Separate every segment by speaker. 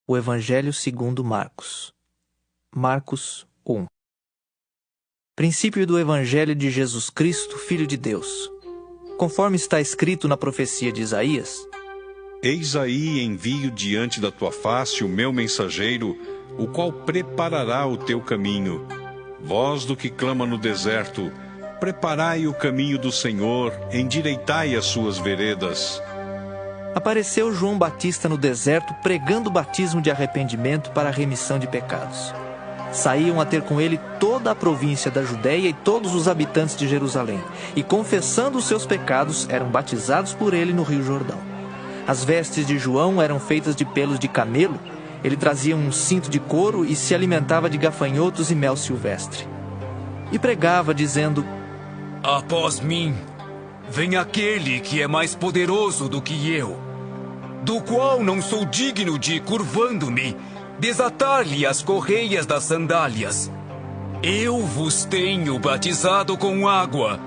Speaker 1: O Evangelho segundo Marcos. Marcos 1. Princípio do Evangelho de Jesus Cristo, Filho de Deus. Conforme está escrito na profecia de Isaías:
Speaker 2: Eis aí envio diante da tua face o meu mensageiro, o qual preparará o teu caminho. Voz do que clama no deserto: preparai o caminho do Senhor, endireitai as suas veredas.
Speaker 1: Apareceu João Batista no deserto pregando o batismo de arrependimento para a remissão de pecados. Saíam a ter com ele toda a província da Judéia e todos os habitantes de Jerusalém, e confessando os seus pecados, eram batizados por ele no Rio Jordão. As vestes de João eram feitas de pelos de camelo, ele trazia um cinto de couro e se alimentava de gafanhotos e mel silvestre. E pregava, dizendo:
Speaker 3: Após mim, vem aquele que é mais poderoso do que eu, do qual não sou digno de, curvando-me, desatar-lhe as correias das sandálias. Eu vos tenho batizado com água.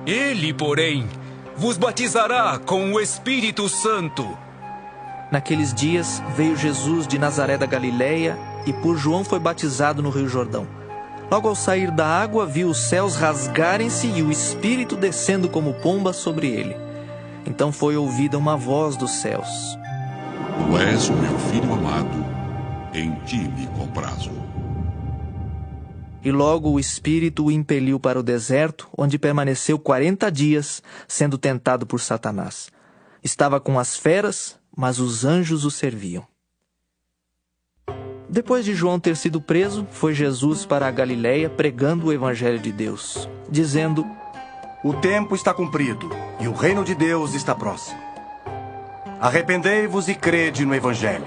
Speaker 3: Ele, porém, vos batizará com o Espírito Santo.
Speaker 1: Naqueles dias veio Jesus de Nazaré da Galileia e por João foi batizado no Rio Jordão. Logo ao sair da água, viu os céus rasgarem-se e o Espírito descendo como pomba sobre ele. Então foi ouvida uma voz dos céus:
Speaker 4: Tu és o meu filho amado, em ti me comprazo.
Speaker 1: E logo o Espírito o impeliu para o deserto, onde permaneceu 40 dias, sendo tentado por Satanás. Estava com as feras, mas os anjos o serviam. Depois de João ter sido preso, foi Jesus para a Galileia pregando o Evangelho de Deus, dizendo:
Speaker 5: O tempo está cumprido e o reino de Deus está próximo. Arrependei-vos e crede no Evangelho.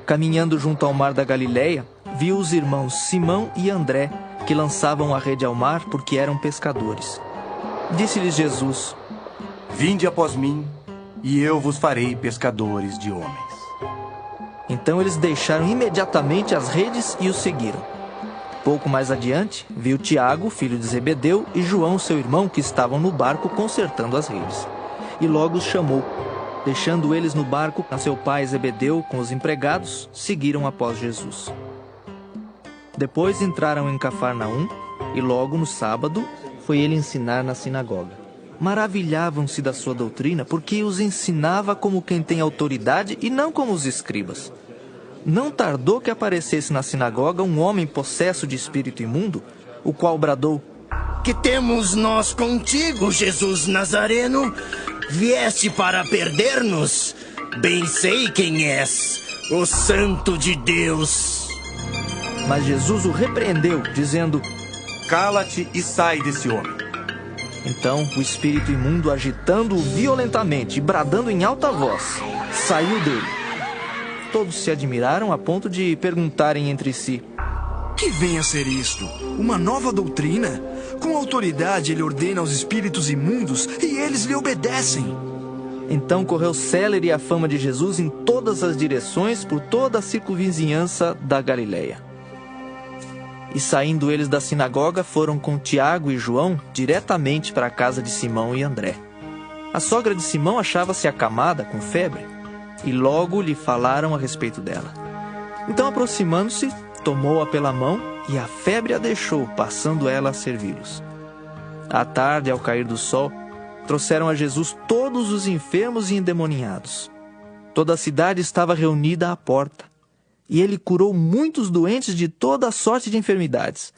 Speaker 1: Caminhando junto ao mar da Galileia, viu os irmãos Simão e André, que lançavam a rede ao mar porque eram pescadores. Disse-lhes Jesus:
Speaker 5: Vinde após mim, e eu vos farei pescadores de homens.
Speaker 1: Então eles deixaram imediatamente as redes e o seguiram. Pouco mais adiante, viu Tiago, filho de Zebedeu, e João, seu irmão, que estavam no barco consertando as redes. E logo os chamou. Deixando eles no barco, seu pai Zebedeu, com os empregados, seguiram após Jesus. Depois entraram em Cafarnaum, e logo no sábado foi ele ensinar na sinagoga. Maravilhavam-se da sua doutrina, porque os ensinava como quem tem autoridade e não como os escribas. Não tardou que aparecesse na sinagoga um homem possesso de espírito imundo, o qual bradou:
Speaker 6: Que temos nós contigo, Jesus Nazareno? Vieste para perder-nos? Bem sei quem és, o Santo de Deus.
Speaker 1: Mas Jesus o repreendeu, dizendo:
Speaker 5: Cala-te e sai desse homem.
Speaker 1: Então o espírito imundo, agitando-o violentamente e bradando em alta voz, saiu dele. Todos se admiraram a ponto de perguntarem entre si:
Speaker 7: Que vem a ser isto? Uma nova doutrina? Com autoridade ele ordena aos espíritos imundos e eles lhe obedecem.
Speaker 1: Então correu célere a fama de Jesus em todas as direções por toda a circunvizinhança da Galileia. E saindo eles da sinagoga, foram com Tiago e João diretamente para a casa de Simão e André. A sogra de Simão achava-se acamada com febre, e logo lhe falaram a respeito dela. Então, aproximando-se, tomou-a pela mão, e a febre a deixou, passando ela a servi-los. À tarde, ao cair do sol, trouxeram a Jesus todos os enfermos e endemoniados. Toda a cidade estava reunida à porta. E ele curou muitos doentes de toda a sorte de enfermidades.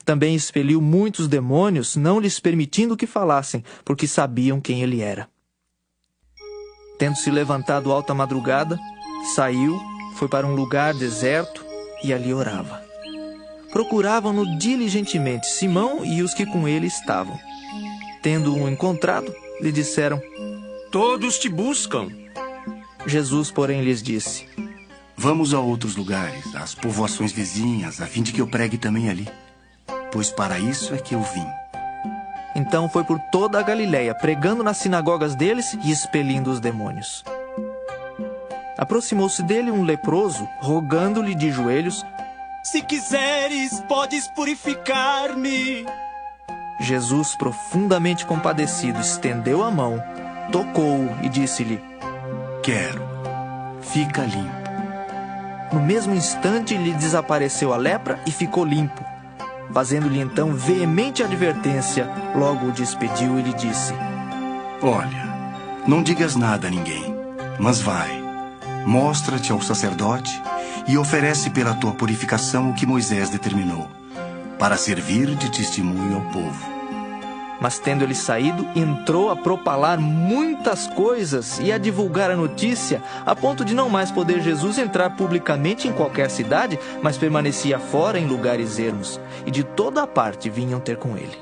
Speaker 1: Também expeliu muitos demônios, não lhes permitindo que falassem, porque sabiam quem ele era. Tendo-se levantado alta madrugada, saiu, foi para um lugar deserto e ali orava. Procuravam-no diligentemente Simão e os que com ele estavam. Tendo-o encontrado, lhe disseram:
Speaker 7: Todos te buscam.
Speaker 1: Jesus, porém, lhes disse:
Speaker 5: Vamos a outros lugares, às povoações vizinhas, a fim de que eu pregue também ali. Pois para isso é que eu vim.
Speaker 1: Então foi por toda a Galileia, pregando nas sinagogas deles e expelindo os demônios. Aproximou-se dele um leproso, rogando-lhe de joelhos:
Speaker 6: Se quiseres, podes purificar-me.
Speaker 1: Jesus, profundamente compadecido, estendeu a mão, tocou-o e disse-lhe:
Speaker 5: Quero, fica limpo.
Speaker 1: No mesmo instante lhe desapareceu a lepra e ficou limpo. Fazendo-lhe então veemente advertência, logo o despediu e lhe disse:
Speaker 5: Olha, não digas nada a ninguém, mas vai, mostra-te ao sacerdote e oferece pela tua purificação o que Moisés determinou, para servir de testemunho ao povo.
Speaker 1: Mas tendo ele saído, entrou a propalar muitas coisas e a divulgar a notícia, a ponto de não mais poder Jesus entrar publicamente em qualquer cidade, mas permanecia fora em lugares ermos, e de toda a parte vinham ter com ele.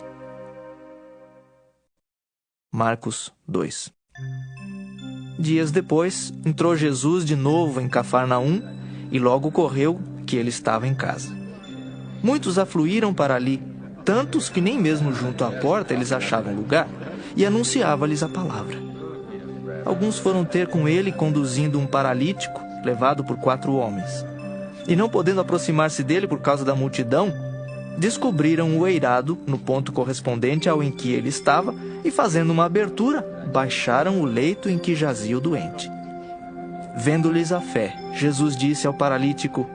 Speaker 1: Marcos 2. Dias depois, entrou Jesus de novo em Cafarnaum, e logo correu que ele estava em casa. Muitos afluíram para ali, tantos que nem mesmo junto à porta eles achavam lugar, e anunciava-lhes a palavra. Alguns foram ter com ele conduzindo um paralítico, levado por 4 homens. E não podendo aproximar-se dele por causa da multidão, descobriram o eirado no ponto correspondente ao em que ele estava, e fazendo uma abertura, baixaram o leito em que jazia o doente. Vendo-lhes a fé, Jesus disse ao paralítico: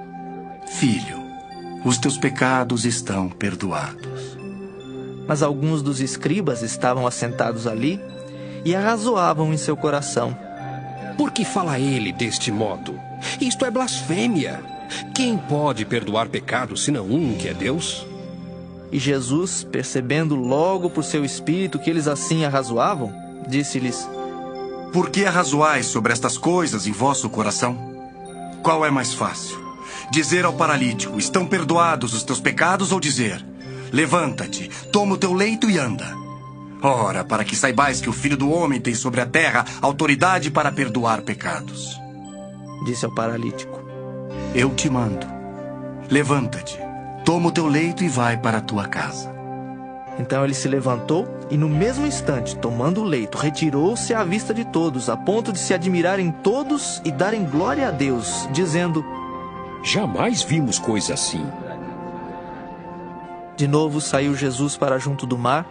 Speaker 5: Filho, os teus pecados estão perdoados.
Speaker 1: Mas alguns dos escribas estavam assentados ali e arrazoavam em seu coração:
Speaker 8: Por que fala ele deste modo? Isto é blasfêmia. Quem pode perdoar pecados senão um, que é Deus?
Speaker 1: E Jesus, percebendo logo por seu espírito que eles assim arrazoavam, disse-lhes:
Speaker 5: Por que arrazoais sobre estas coisas em vosso coração? Qual é mais fácil? Dizer ao paralítico: estão perdoados os teus pecados, ou dizer: levanta-te, toma o teu leito e anda? Ora, para que saibais que o Filho do Homem tem sobre a terra autoridade para perdoar pecados.
Speaker 1: Disse ao paralítico:
Speaker 5: Eu te mando, levanta-te, toma o teu leito e vai para a tua casa.
Speaker 1: Então ele se levantou e no mesmo instante, tomando o leito, retirou-se à vista de todos, a ponto de se admirarem todos e darem glória a Deus, dizendo:
Speaker 8: Jamais vimos coisa assim.
Speaker 1: De novo saiu Jesus para junto do mar,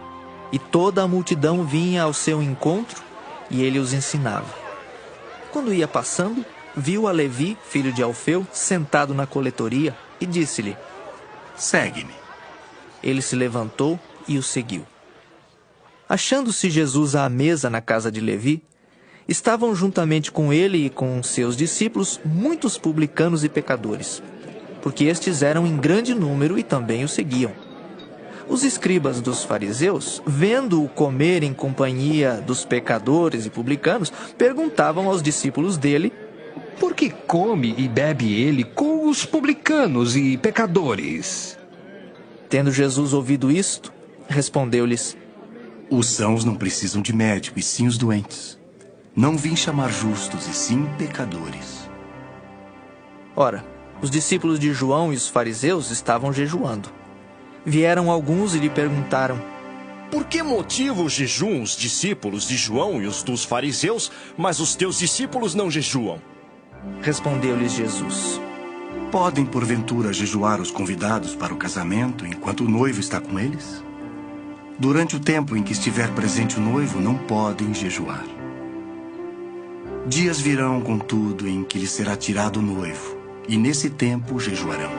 Speaker 1: e toda a multidão vinha ao seu encontro, e ele os ensinava. Quando ia passando, viu a Levi, filho de Alfeu, sentado na coletoria, e disse-lhe:
Speaker 5: Segue-me.
Speaker 1: Ele se levantou e o seguiu. Achando-se Jesus à mesa na casa de Levi, estavam juntamente com ele e com seus discípulos muitos publicanos e pecadores, porque estes eram em grande número e também o seguiam. Os escribas dos fariseus, vendo-o comer em companhia dos pecadores e publicanos, perguntavam aos discípulos dele:
Speaker 8: Por que come e bebe ele com os publicanos e pecadores?
Speaker 1: Tendo Jesus ouvido isto, respondeu-lhes:
Speaker 5: Os sãos não precisam de médico, e sim os doentes. Não vim chamar justos, e sim pecadores.
Speaker 1: Ora, os discípulos de João e os fariseus estavam jejuando. Vieram alguns e lhe perguntaram:
Speaker 9: Por que motivo jejuam os discípulos de João e os dos fariseus, mas os teus discípulos não jejuam?
Speaker 1: Respondeu-lhes Jesus:
Speaker 5: Podem, porventura, jejuar os convidados para o casamento enquanto o noivo está com eles? Durante o tempo em que estiver presente o noivo, não podem jejuar. Dias virão, contudo, em que lhes será tirado o noivo, e nesse tempo jejuarão.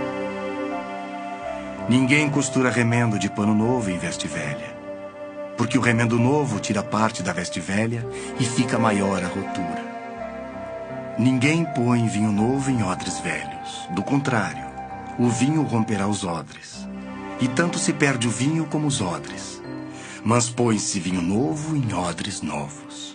Speaker 5: Ninguém costura remendo de pano novo em veste velha, porque o remendo novo tira parte da veste velha e fica maior a rotura. Ninguém põe vinho novo em odres velhos. Do contrário, o vinho romperá os odres, e tanto se perde o vinho como os odres. Mas põe-se vinho novo em odres novos.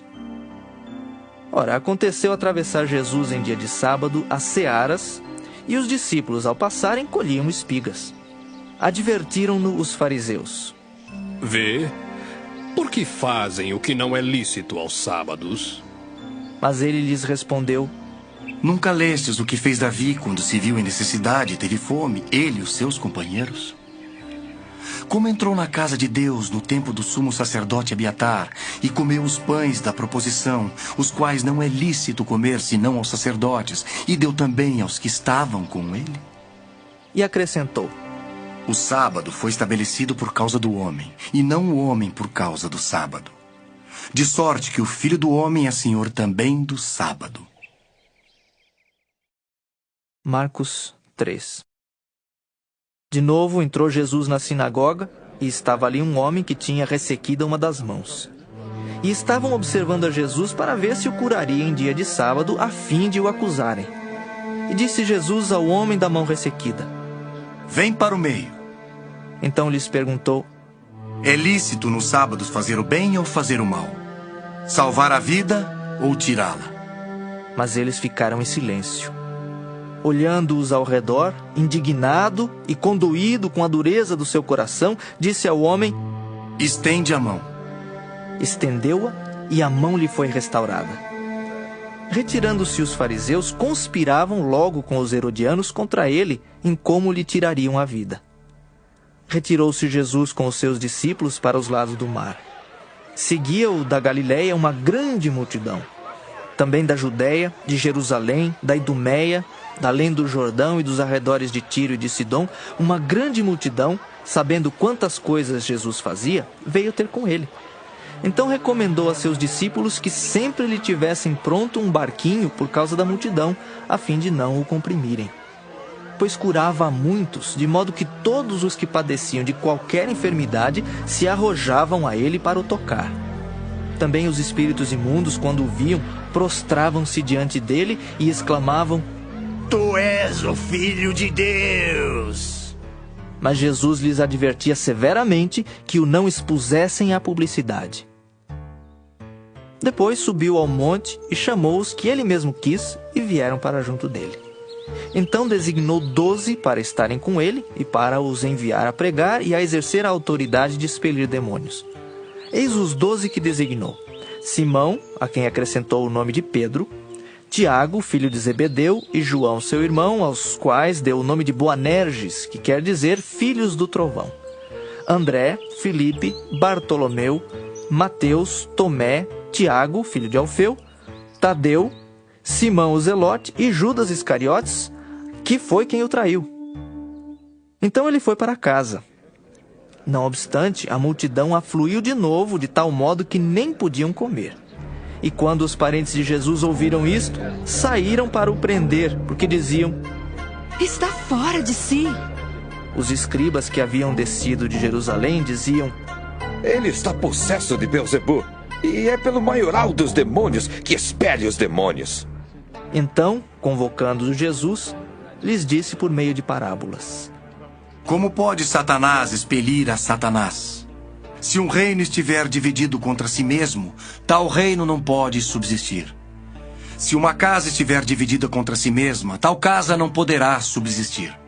Speaker 1: Ora, aconteceu atravessar Jesus em dia de sábado as searas, e os discípulos, ao passarem, colhiam espigas. Advertiram-no os fariseus:
Speaker 8: Vê, por que fazem o que não é lícito aos sábados?
Speaker 1: Mas ele lhes respondeu:
Speaker 5: Nunca lestes o que fez Davi quando se viu em necessidade e teve fome, ele e os seus companheiros? Como entrou na casa de Deus no tempo do sumo sacerdote Abiatar e comeu os pães da proposição, os quais não é lícito comer senão aos sacerdotes, e deu também aos que estavam com ele?
Speaker 1: E acrescentou:
Speaker 5: O sábado foi estabelecido por causa do homem, e não o homem por causa do sábado. De sorte que o Filho do Homem é Senhor também do sábado.
Speaker 1: Marcos 3. De novo entrou Jesus na sinagoga, e estava ali um homem que tinha ressequida uma das mãos. E estavam observando a Jesus para ver se o curaria em dia de sábado, a fim de o acusarem. E disse Jesus ao homem da mão ressequida:
Speaker 5: Vem para o meio.
Speaker 1: Então lhes perguntou:
Speaker 5: É lícito nos sábados fazer o bem ou fazer o mal? Salvar a vida ou tirá-la?
Speaker 1: Mas eles ficaram em silêncio. Olhando-os ao redor, indignado e condoído com a dureza do seu coração, disse ao homem:
Speaker 5: Estende a mão.
Speaker 1: Estendeu-a e a mão lhe foi restaurada. Retirando-se os fariseus, conspiravam logo com os herodianos contra ele em como lhe tirariam a vida. Retirou-se Jesus com os seus discípulos para os lados do mar. Seguia-o da Galiléia uma grande multidão. Também da Judéia, de Jerusalém, da Idumeia, da além do Jordão e dos arredores de Tiro e de Sidom, uma grande multidão, sabendo quantas coisas Jesus fazia, veio ter com ele. Então recomendou a seus discípulos que sempre lhe tivessem pronto um barquinho por causa da multidão, a fim de não o comprimirem. Pois curava a muitos, de modo que todos os que padeciam de qualquer enfermidade se arrojavam a ele para o tocar. Também os espíritos imundos, quando o viam, prostravam-se diante dele e exclamavam:
Speaker 6: Tu és o Filho de Deus!
Speaker 1: Mas Jesus lhes advertia severamente que o não expusessem à publicidade. Depois subiu ao monte e chamou os que ele mesmo quis e vieram para junto dele. Então designou 12 para estarem com ele e para os enviar a pregar e a exercer a autoridade de expelir demônios. Eis os 12 que designou: Simão, a quem acrescentou o nome de Pedro, Tiago, filho de Zebedeu, e João, seu irmão, aos quais deu o nome de Boanerges, que quer dizer filhos do trovão. André, Filipe, Bartolomeu, Mateus, Tomé, Tiago, filho de Alfeu, Tadeu, Simão o Zelote e Judas Iscariotes, que foi quem o traiu. Então ele foi para casa. Não obstante, a multidão afluiu de novo, de tal modo que nem podiam comer. E quando os parentes de Jesus ouviram isto, saíram para o prender, porque diziam:
Speaker 10: Está fora de si.
Speaker 1: Os escribas que haviam descido de Jerusalém diziam:
Speaker 11: Ele está possesso de Beelzebu, e é pelo maioral dos demônios que expele os demônios.
Speaker 1: Então, convocando Jesus, lhes disse por meio de parábolas:
Speaker 5: Como pode Satanás expelir a Satanás? Se um reino estiver dividido contra si mesmo, tal reino não pode subsistir. Se uma casa estiver dividida contra si mesma, tal casa não poderá subsistir.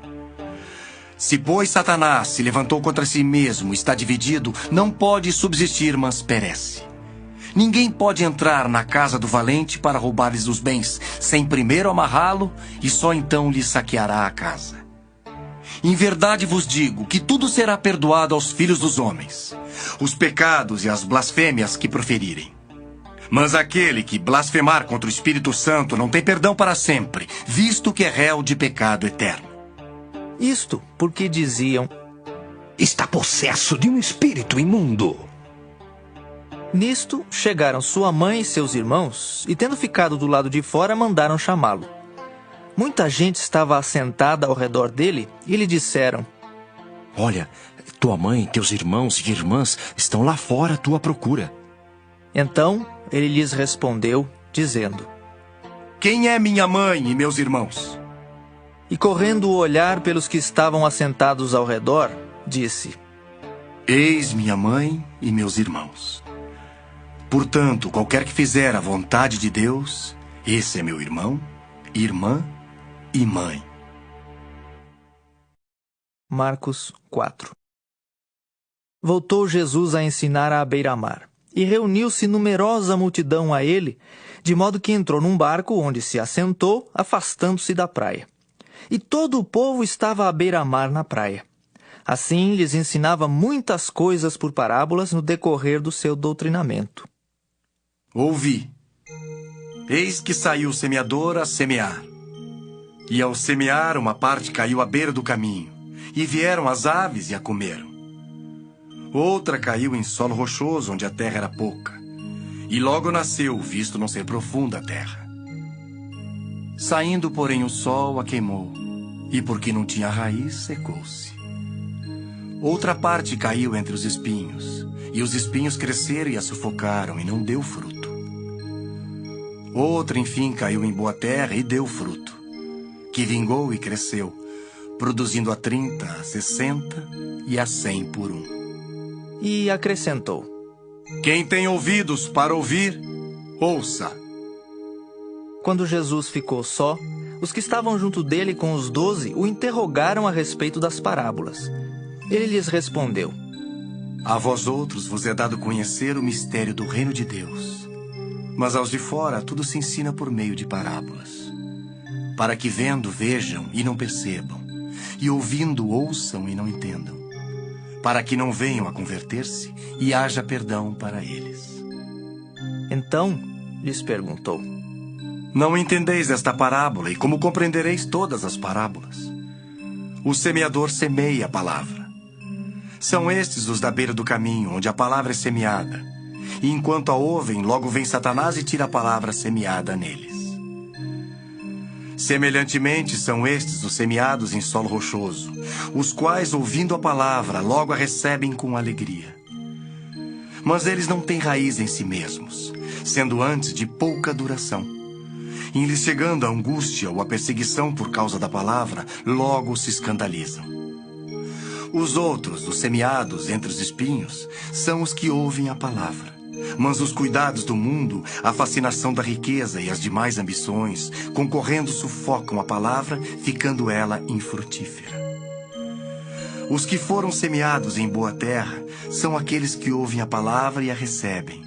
Speaker 5: Se, pois, Satanás se levantou contra si mesmo, está dividido, não pode subsistir, mas perece. Ninguém pode entrar na casa do valente para roubar-lhes os bens, sem primeiro amarrá-lo, e só então lhe saqueará a casa. Em verdade vos digo que tudo será perdoado aos filhos dos homens, os pecados e as blasfêmias que proferirem. Mas aquele que blasfemar contra o Espírito Santo não tem perdão para sempre, visto que é réu de pecado eterno.
Speaker 1: Isto porque diziam:
Speaker 8: Está possesso de um espírito imundo.
Speaker 1: Nisto chegaram sua mãe e seus irmãos, e tendo ficado do lado de fora, mandaram chamá-lo. Muita gente estava assentada ao redor dele e lhe disseram:
Speaker 9: Olha, tua mãe, teus irmãos e irmãs estão lá fora à tua procura.
Speaker 1: Então ele lhes respondeu, dizendo:
Speaker 5: Quem é minha mãe e meus irmãos?
Speaker 1: E correndo o olhar pelos que estavam assentados ao redor, disse:
Speaker 5: Eis minha mãe e meus irmãos. Portanto, qualquer que fizer a vontade de Deus, esse é meu irmão, irmã e mãe.
Speaker 1: Marcos 4. Voltou Jesus a ensinar à beira-mar, e reuniu-se numerosa multidão a ele, de modo que entrou num barco onde se assentou, afastando-se da praia. E todo o povo estava à beira-mar na praia. Assim lhes ensinava muitas coisas por parábolas no decorrer do seu doutrinamento.
Speaker 5: Ouvi. Eis que saiu o semeador a semear. E ao semear, uma parte caiu à beira do caminho, e vieram as aves e a comeram. Outra caiu em solo rochoso, onde a terra era pouca, e logo nasceu, visto não ser profunda a terra. Saindo, porém, o sol a queimou, e porque não tinha raiz, secou-se. Outra parte caiu entre os espinhos, e os espinhos cresceram e a sufocaram, e não deu fruto. Outra, enfim, caiu em boa terra e deu fruto, que vingou e cresceu, produzindo a 30, a 60 e a 100 por um.
Speaker 1: E acrescentou:
Speaker 5: Quem tem ouvidos para ouvir, ouça.
Speaker 1: Quando Jesus ficou só, os que estavam junto dele com os 12 o interrogaram a respeito das parábolas. Ele lhes respondeu:
Speaker 5: A vós outros vos é dado conhecer o mistério do reino de Deus, mas aos de fora tudo se ensina por meio de parábolas, para que vendo vejam e não percebam, e ouvindo ouçam e não entendam, para que não venham a converter-se e haja perdão para eles.
Speaker 1: Então lhes perguntou:
Speaker 5: Não entendeis esta parábola, e como compreendereis todas as parábolas? O semeador semeia a palavra. São estes os da beira do caminho, onde a palavra é semeada. E enquanto a ouvem, logo vem Satanás e tira a palavra semeada neles. Semelhantemente, são estes os semeados em solo rochoso, os quais, ouvindo a palavra, logo a recebem com alegria. Mas eles não têm raiz em si mesmos, sendo antes de pouca duração. Em lhes chegando a angústia ou a perseguição por causa da palavra, logo se escandalizam. Os outros, os semeados entre os espinhos, são os que ouvem a palavra. Mas os cuidados do mundo, a fascinação da riqueza e as demais ambições, concorrendo, sufocam a palavra, ficando ela infrutífera. Os que foram semeados em boa terra são aqueles que ouvem a palavra e a recebem,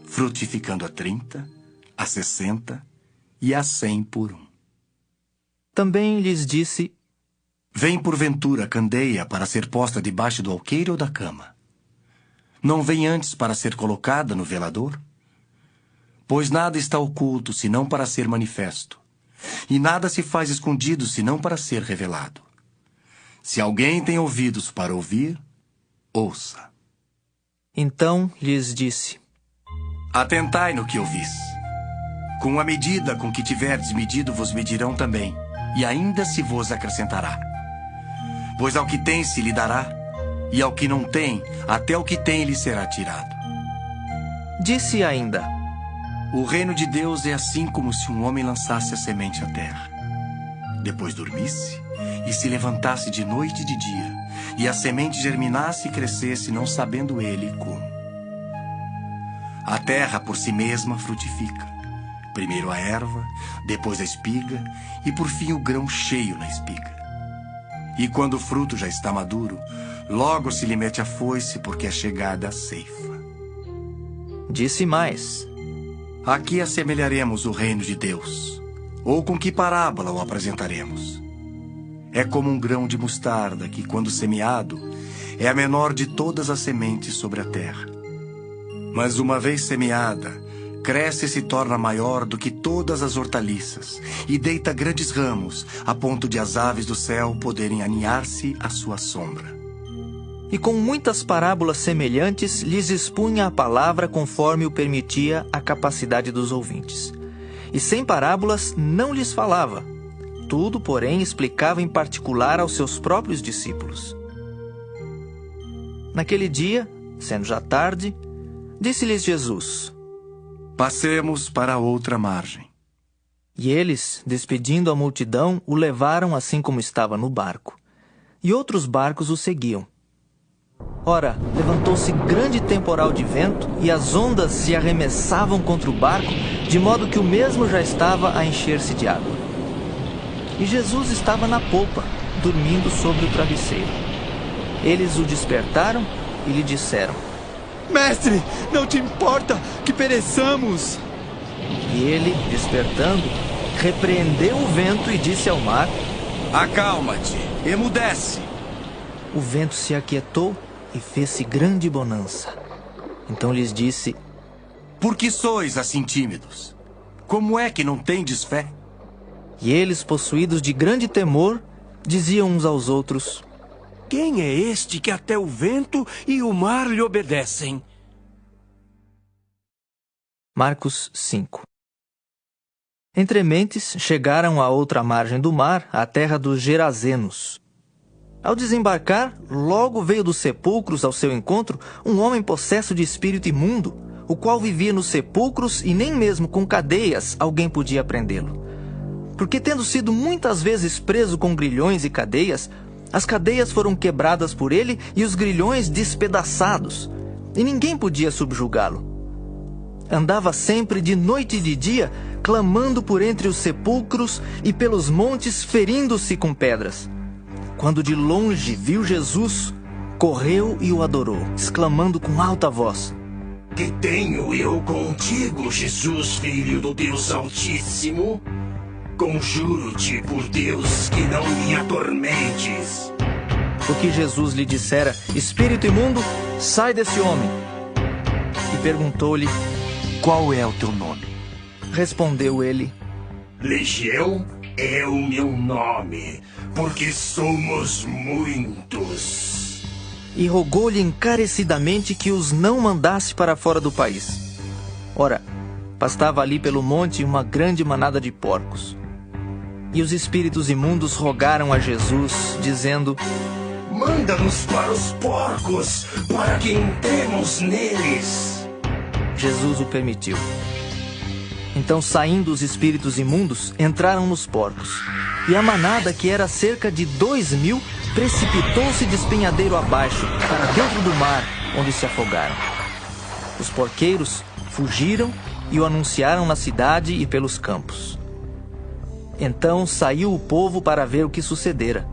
Speaker 5: frutificando a 30, a 60 e a 100 por um.
Speaker 1: Também lhes disse:
Speaker 5: Vem porventura candeia para ser posta debaixo do alqueire ou da cama? Não vem antes para ser colocada no velador? Pois nada está oculto, senão para ser manifesto, e nada se faz escondido, senão para ser revelado. Se alguém tem ouvidos para ouvir, ouça.
Speaker 1: Então lhes disse:
Speaker 5: Atentai no que ouvis. Com a medida com que tiverdes medido, vos medirão também, e ainda se vos acrescentará. Pois ao que tem se lhe dará, e ao que não tem, até o que tem lhe será tirado.
Speaker 1: Disse ainda:
Speaker 5: O reino de Deus é assim como se um homem lançasse a semente à terra. Depois dormisse, e se levantasse de noite e de dia, e a semente germinasse e crescesse, não sabendo ele como. A terra por si mesma frutifica. Primeiro a erva, depois a espiga, e por fim o grão cheio na espiga. E quando o fruto já está maduro, logo se lhe mete a foice, porque é chegada a ceifa.
Speaker 1: Disse mais:
Speaker 5: Aqui assemelharemos o reino de Deus, ou com que parábola o apresentaremos? É como um grão de mostarda que, quando semeado, é a menor de todas as sementes sobre a terra. Mas uma vez semeada, cresce e se torna maior do que todas as hortaliças, e deita grandes ramos, a ponto de as aves do céu poderem aninhar-se à sua sombra.
Speaker 1: E com muitas parábolas semelhantes lhes expunha a palavra conforme o permitia a capacidade dos ouvintes. E sem parábolas não lhes falava. Tudo, porém, explicava em particular aos seus próprios discípulos. Naquele dia, sendo já tarde, disse-lhes Jesus:
Speaker 5: Passemos para outra margem.
Speaker 1: E eles, despedindo a multidão, o levaram assim como estava no barco. E outros barcos o seguiam. Ora, levantou-se grande temporal de vento, e as ondas se arremessavam contra o barco, de modo que o mesmo já estava a encher-se de água. E Jesus estava na popa, dormindo sobre o travesseiro. Eles o despertaram e lhe disseram:
Speaker 7: Mestre, não te importa que pereçamos?
Speaker 1: E ele, despertando, repreendeu o vento e disse ao mar:
Speaker 5: Acalma-te, emudece.
Speaker 1: O vento se aquietou e fez-se grande bonança. Então lhes disse:
Speaker 5: Por que sois assim tímidos? Como é que não tendes fé?
Speaker 1: E eles, possuídos de grande temor, diziam uns aos outros:
Speaker 6: Quem é este que até o vento e o mar lhe obedecem?
Speaker 1: Marcos 5. Entrementes, chegaram à outra margem do mar, à terra dos Gerazenos. Ao desembarcar, logo veio dos sepulcros ao seu encontro um homem possesso de espírito imundo, o qual vivia nos sepulcros e nem mesmo com cadeias alguém podia prendê-lo. Porque tendo sido muitas vezes preso com grilhões e cadeias, as cadeias foram quebradas por ele e os grilhões despedaçados, e ninguém podia subjugá-lo. Andava sempre de noite e de dia, clamando por entre os sepulcros e pelos montes, ferindo-se com pedras. Quando de longe viu Jesus, correu e o adorou, exclamando com alta voz:
Speaker 6: Que tenho eu contigo, Jesus, Filho do Deus Altíssimo? Conjuro-te por Deus que não me atormentes.
Speaker 1: Porque Jesus lhe dissera: Espírito imundo, sai desse homem. E perguntou-lhe:
Speaker 5: Qual é o teu nome?
Speaker 1: Respondeu ele:
Speaker 6: Legião é o meu nome, porque somos muitos.
Speaker 1: E rogou-lhe encarecidamente que os não mandasse para fora do país. Ora, pastava ali pelo monte uma grande manada de porcos. E os espíritos imundos rogaram a Jesus, dizendo:
Speaker 6: Manda-nos para os porcos, para que entremos neles.
Speaker 1: Jesus o permitiu. Então, saindo os espíritos imundos, entraram nos porcos. E a manada, que era cerca de 2.000, precipitou-se despenhadeiro abaixo, para dentro do mar, onde se afogaram. Os porqueiros fugiram e o anunciaram na cidade e pelos campos. Então saiu o povo para ver o que sucedera.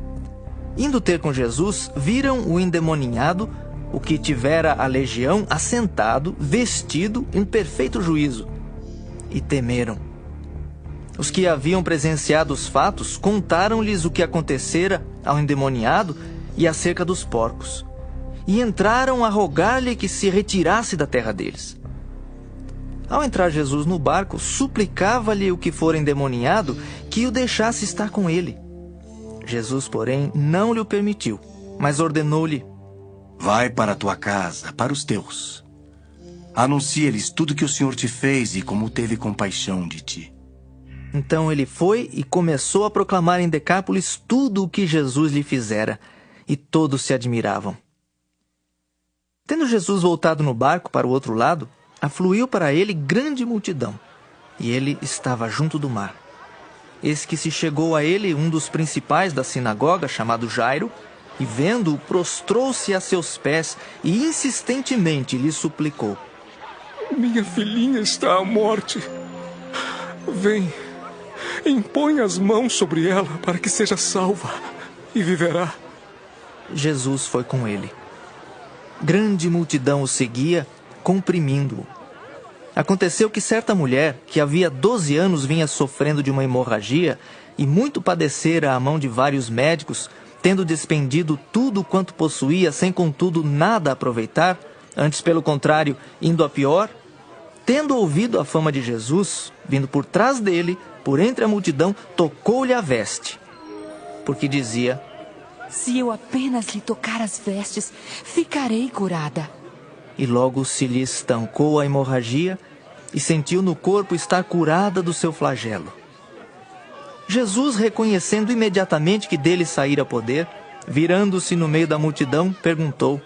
Speaker 1: Indo ter com Jesus, viram o endemoninhado, o que tivera a legião, assentado, vestido, em perfeito juízo, e temeram. Os que haviam presenciado os fatos contaram-lhes o que acontecera ao endemoniado e acerca dos porcos, e entraram a rogar-lhe que se retirasse da terra deles. Ao entrar Jesus no barco, suplicava-lhe o que fora endemoniado que o deixasse estar com ele. Jesus, porém, não lhe o permitiu, mas ordenou-lhe:
Speaker 5: Vai para a tua casa, para os teus. Anuncia-lhes tudo que o Senhor te fez e como teve compaixão de ti.
Speaker 1: Então ele foi e começou a proclamar em Decápolis tudo o que Jesus lhe fizera, e todos se admiravam. Tendo Jesus voltado no barco para o outro lado, afluiu para ele grande multidão, e ele estava junto do mar. Eis que se chegou a ele um dos principais da sinagoga, chamado Jairo, e vendo-o, prostrou-se a seus pés e insistentemente lhe suplicou:
Speaker 12: Minha filhinha está à morte. Vem, impõe as mãos sobre ela para que seja salva e viverá.
Speaker 1: Jesus foi com ele. Grande multidão o seguia, comprimindo-o. Aconteceu que certa mulher, que havia 12 anos vinha sofrendo de uma hemorragia e muito padecera à mão de vários médicos, tendo despendido tudo quanto possuía, sem contudo nada aproveitar, antes pelo contrário, indo a pior, tendo ouvido a fama de Jesus, vindo por trás dele, por entre a multidão, tocou-lhe a veste, porque dizia:
Speaker 10: Se eu apenas lhe tocar as vestes, ficarei curada.
Speaker 1: E logo se lhe estancou a hemorragia e sentiu no corpo estar curada do seu flagelo. Jesus, reconhecendo imediatamente que dele saíra poder, virando-se no meio da multidão, perguntou: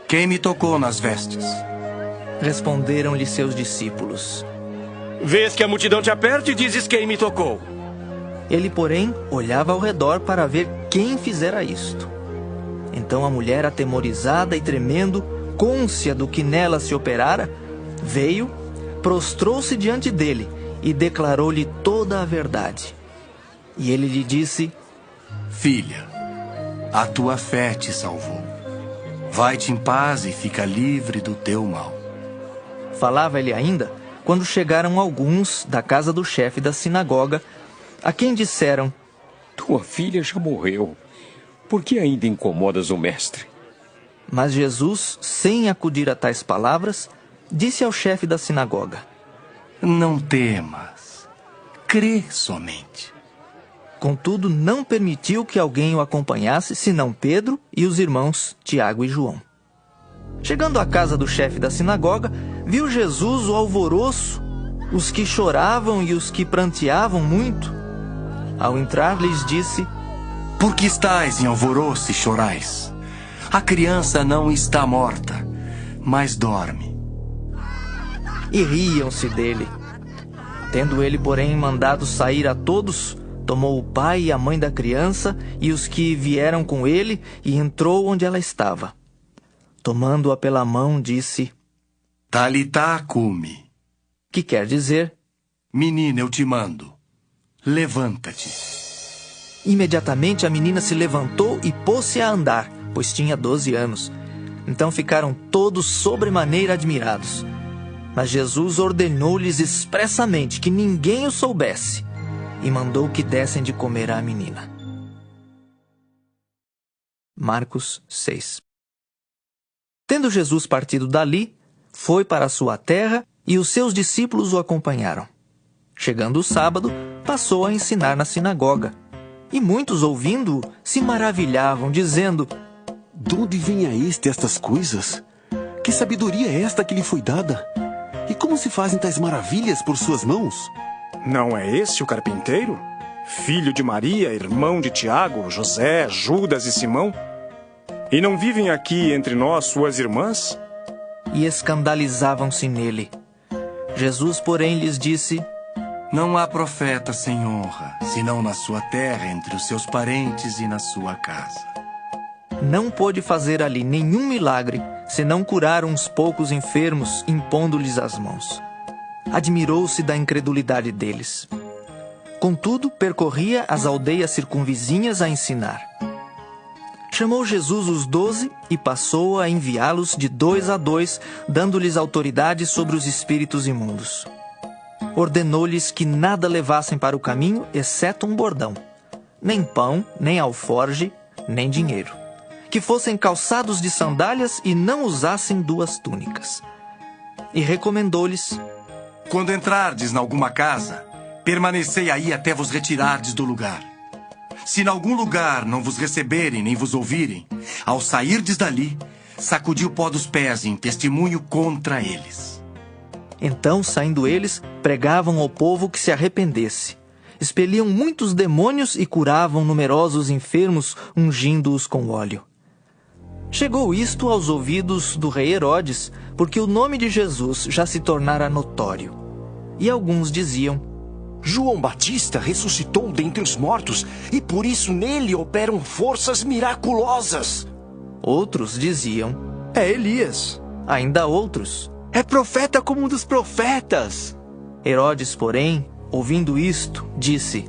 Speaker 5: Quem me tocou nas vestes?
Speaker 1: Responderam-lhe seus discípulos:
Speaker 9: Vês que a multidão te aperta e dizes quem me tocou.
Speaker 1: Ele, porém, olhava ao redor para ver quem fizera isto. Então a mulher, atemorizada e tremendo, cônscia do que nela se operara, veio, prostrou-se diante dele e declarou-lhe toda a verdade. E ele lhe disse:
Speaker 5: Filha, a tua fé te salvou. Vai-te em paz e fica livre do teu mal.
Speaker 1: Falava ele ainda, quando chegaram alguns da casa do chefe da sinagoga, a quem disseram:
Speaker 8: Tua filha já morreu. Por que ainda incomodas o mestre?
Speaker 1: Mas Jesus, sem acudir a tais palavras, disse ao chefe da sinagoga:
Speaker 5: Não temas, crê somente.
Speaker 1: Contudo, não permitiu que alguém o acompanhasse, senão Pedro e os irmãos Tiago e João. Chegando à casa do chefe da sinagoga, viu Jesus o alvoroço os que choravam e os que pranteavam muito. Ao entrar, lhes disse:
Speaker 5: Por que estáis em alvoroço e chorais? A criança não está morta, mas dorme.
Speaker 1: E riam-se dele. Tendo ele, porém, mandado sair a todos, tomou o pai e a mãe da criança e os que vieram com ele e entrou onde ela estava. Tomando-a pela mão, disse:
Speaker 5: Talitá cumi,
Speaker 1: que quer dizer:
Speaker 5: Menina, eu te mando, levanta-te.
Speaker 1: Imediatamente a menina se levantou e pôs-se a andar, pois tinha 12 anos. Então ficaram todos sobremaneira admirados. Mas Jesus ordenou-lhes expressamente que ninguém o soubesse e mandou que dessem de comer à menina. Marcos 6. Tendo Jesus partido dali, foi para a sua terra e os seus discípulos o acompanharam. Chegando o sábado, passou a ensinar na sinagoga. E muitos, ouvindo-o, se maravilhavam, dizendo:
Speaker 13: De onde vem a este estas coisas? Que sabedoria é esta que lhe foi dada? E como se fazem tais maravilhas por suas mãos?
Speaker 14: Não é esse o carpinteiro? Filho de Maria, irmão de Tiago, José, Judas e Simão? E não vivem aqui entre nós suas irmãs?
Speaker 1: E escandalizavam-se nele. Jesus, porém, lhes disse:
Speaker 5: Não há profeta sem honra, senão na sua terra, entre os seus parentes e na sua casa.
Speaker 1: Não pôde fazer ali nenhum milagre, senão curar uns poucos enfermos, impondo-lhes as mãos. Admirou-se da incredulidade deles. Contudo, percorria as aldeias circunvizinhas a ensinar. Chamou Jesus os 12 e passou a enviá-los de 2 a 2, dando-lhes autoridade sobre os espíritos imundos. Ordenou-lhes que nada levassem para o caminho, exceto um bordão. Nem pão, nem alforge, nem dinheiro. Que fossem calçados de sandálias e não usassem 2 túnicas. E recomendou-lhes:
Speaker 5: Quando entrardes em alguma casa, permanecei aí até vos retirardes do lugar. Se em algum lugar não vos receberem nem vos ouvirem, ao sairdes dali, sacudi o pó dos pés em testemunho contra eles.
Speaker 1: Então, saindo eles, pregavam ao povo que se arrependesse. Expeliam muitos demônios e curavam numerosos enfermos, ungindo-os com óleo. Chegou isto aos ouvidos do rei Herodes, porque o nome de Jesus já se tornara notório. E alguns diziam:
Speaker 9: João Batista ressuscitou dentre os mortos, e por isso nele operam forças miraculosas.
Speaker 1: Outros diziam:
Speaker 7: É Elias.
Speaker 1: Ainda outros:
Speaker 7: É profeta como um dos profetas.
Speaker 1: Herodes, porém, ouvindo isto, disse: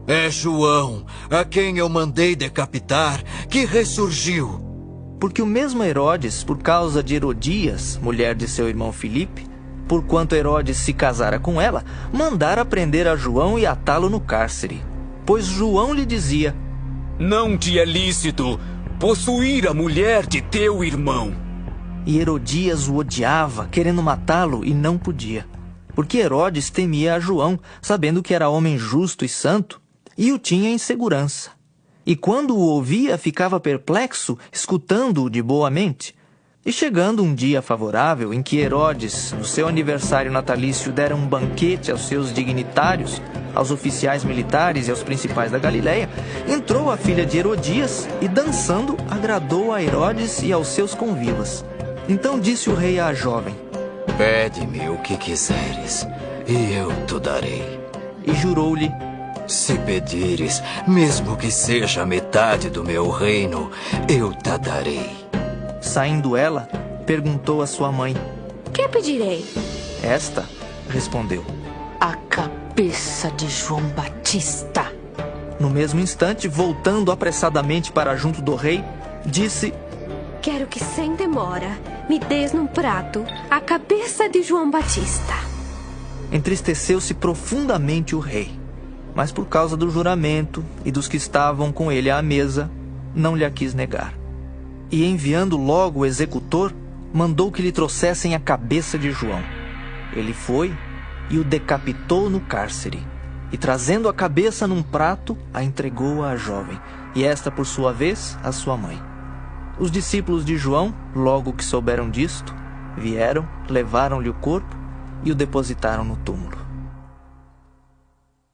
Speaker 15: É João, a quem eu mandei decapitar, que ressurgiu.
Speaker 1: Porque o mesmo Herodes, por causa de Herodias, mulher de seu irmão Filipe, porquanto Herodes se casara com ela, mandara prender a João e atá-lo no cárcere. Pois João lhe dizia:
Speaker 3: Não te é lícito possuir a mulher de teu irmão.
Speaker 1: E Herodias o odiava, querendo matá-lo, e não podia. Porque Herodes temia a João, sabendo que era homem justo e santo, e o tinha em segurança. E quando o ouvia, ficava perplexo, escutando-o de boa mente. E chegando um dia favorável, em que Herodes, no seu aniversário natalício, dera um banquete aos seus dignitários, aos oficiais militares e aos principais da Galileia, entrou a filha de Herodias e, dançando, agradou a Herodes e aos seus convivas. Então disse o rei à jovem:
Speaker 15: Pede-me o que quiseres, e eu te darei.
Speaker 1: E jurou-lhe:
Speaker 15: Se pedires, mesmo que seja metade do meu reino, eu te darei.
Speaker 1: Saindo ela, perguntou à sua mãe:
Speaker 16: Que pedirei?
Speaker 1: Esta respondeu:
Speaker 10: A cabeça de João Batista.
Speaker 1: No mesmo instante, voltando apressadamente para junto do rei, disse:
Speaker 16: Quero que sem demora me des num prato a cabeça de João Batista.
Speaker 1: Entristeceu-se profundamente o rei, mas por causa do juramento e dos que estavam com ele à mesa, não lhe a quis negar. E enviando logo o executor, mandou que lhe trouxessem a cabeça de João. Ele foi e o decapitou no cárcere, e trazendo a cabeça num prato, a entregou à jovem, e esta, por sua vez, à sua mãe. Os discípulos de João, logo que souberam disto, vieram, levaram-lhe o corpo e o depositaram no túmulo.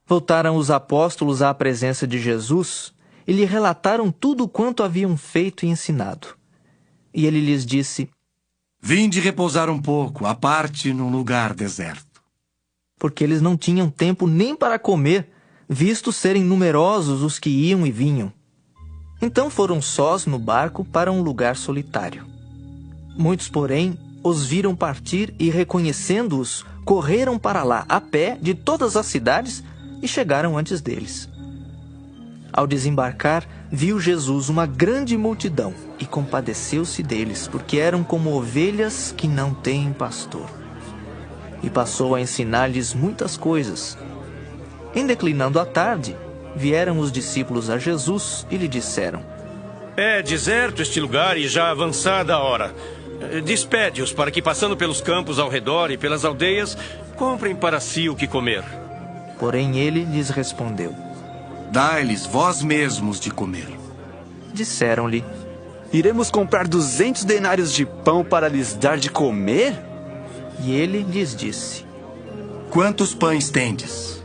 Speaker 1: Voltaram os apóstolos à presença de Jesus e lhe relataram tudo quanto haviam feito e ensinado. E ele lhes disse:
Speaker 5: Vinde repousar um pouco, à parte num lugar deserto.
Speaker 1: Porque eles não tinham tempo nem para comer, visto serem numerosos os que iam e vinham. Então foram sós no barco para um lugar solitário. Muitos, porém, os viram partir e, reconhecendo-os, correram para lá a pé de todas as cidades e chegaram antes deles. Ao desembarcar, viu Jesus uma grande multidão e compadeceu-se deles, porque eram como ovelhas que não têm pastor. E passou a ensinar-lhes muitas coisas. Em declinando a tarde, vieram os discípulos a Jesus e lhe disseram:
Speaker 17: É deserto este lugar e já avançada a hora. Despede-os para que, passando pelos campos ao redor e pelas aldeias, comprem para si o que comer.
Speaker 1: Porém ele lhes respondeu:
Speaker 5: Dai-lhes vós mesmos de comer.
Speaker 1: Disseram-lhe:
Speaker 13: Iremos comprar 200 denários de pão para lhes dar de comer?
Speaker 1: E ele lhes disse:
Speaker 5: Quantos pães tendes?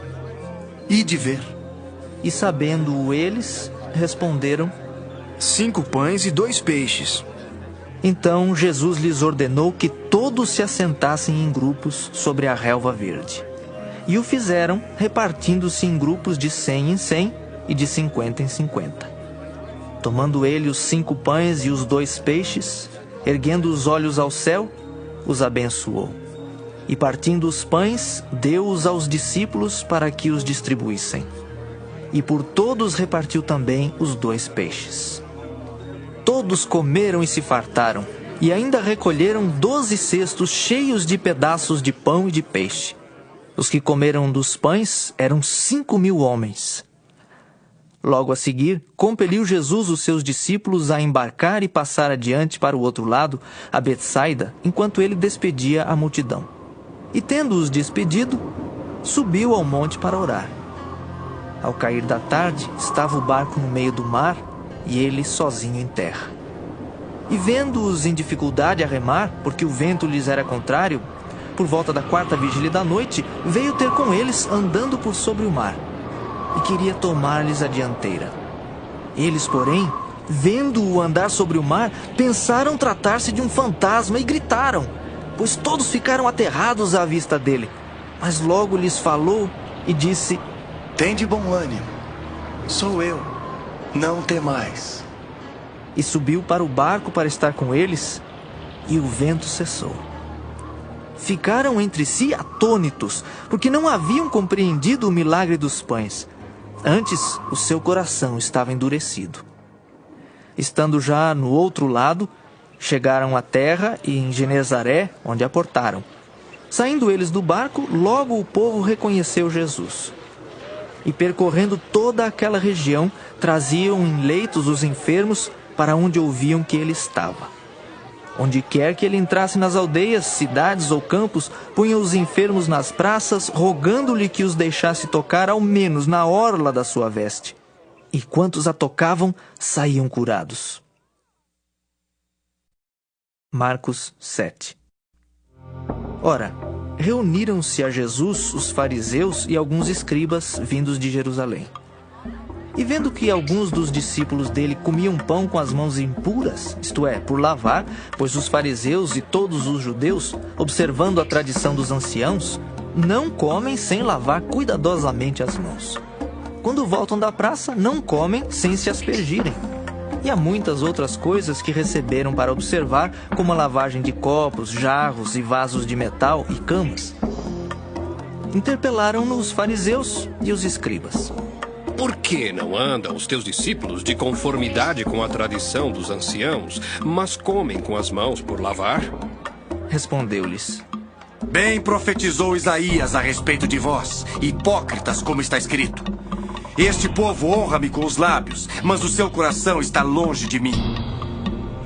Speaker 5: Ide ver.
Speaker 1: E sabendo-o eles, responderam:
Speaker 7: 5 pães e 2 peixes.
Speaker 1: Então Jesus lhes ordenou que todos se assentassem em grupos sobre a relva verde. E o fizeram, repartindo-se em grupos de 100 em 100 e de 50 em 50. Tomando ele os 5 pães e os 2 peixes, erguendo os olhos ao céu, os abençoou. E partindo os pães, deu-os aos discípulos para que os distribuíssem. E por todos repartiu também os 2 peixes. Todos comeram e se fartaram, e ainda recolheram 12 cestos cheios de pedaços de pão e de peixe. Os que comeram dos pães eram 5.000 homens. Logo a seguir, compeliu Jesus os seus discípulos a embarcar e passar adiante para o outro lado, a Betsaida, enquanto ele despedia a multidão. E tendo-os despedido, subiu ao monte para orar. Ao cair da tarde, estava o barco no meio do mar e ele sozinho em terra. E vendo-os em dificuldade a remar, porque o vento lhes era contrário, por volta da 4ª vigília da noite, veio ter com eles andando por sobre o mar, e queria tomar-lhes a dianteira. Eles, porém, vendo-o andar sobre o mar, pensaram tratar-se de um fantasma e gritaram, pois todos ficaram aterrados à vista dele. Mas logo lhes falou e disse:
Speaker 5: Tende bom ânimo, sou eu, não temais.
Speaker 1: E subiu para o barco para estar com eles, e o vento cessou. Ficaram entre si atônitos, porque não haviam compreendido o milagre dos pães. Antes, o seu coração estava endurecido. Estando já no outro lado, chegaram à terra e em Genezaré, onde aportaram. Saindo eles do barco, logo o povo reconheceu Jesus. E percorrendo toda aquela região, traziam em leitos os enfermos para onde ouviam que ele estava. Onde quer que ele entrasse nas aldeias, cidades ou campos, punha os enfermos nas praças, rogando-lhe que os deixasse tocar ao menos na orla da sua veste. E quantos a tocavam, saíam curados. Marcos 7. Ora, reuniram-se a Jesus os fariseus e alguns escribas vindos de Jerusalém. E vendo que alguns dos discípulos dele comiam pão com as mãos impuras, isto é, por lavar, pois os fariseus e todos os judeus, observando a tradição dos anciãos, não comem sem lavar cuidadosamente as mãos. Quando voltam da praça, não comem sem se aspergirem. E há muitas outras coisas que receberam para observar, como a lavagem de copos, jarros e vasos de metal e camas. Interpelaram-no os fariseus e os escribas.
Speaker 8: Por que não andam os teus discípulos de conformidade com a tradição dos anciãos, mas comem com as mãos por lavar?
Speaker 1: Respondeu-lhes:
Speaker 5: Bem profetizou Isaías a respeito de vós, hipócritas, como está escrito. Este povo honra-me com os lábios, mas o seu coração está longe de mim.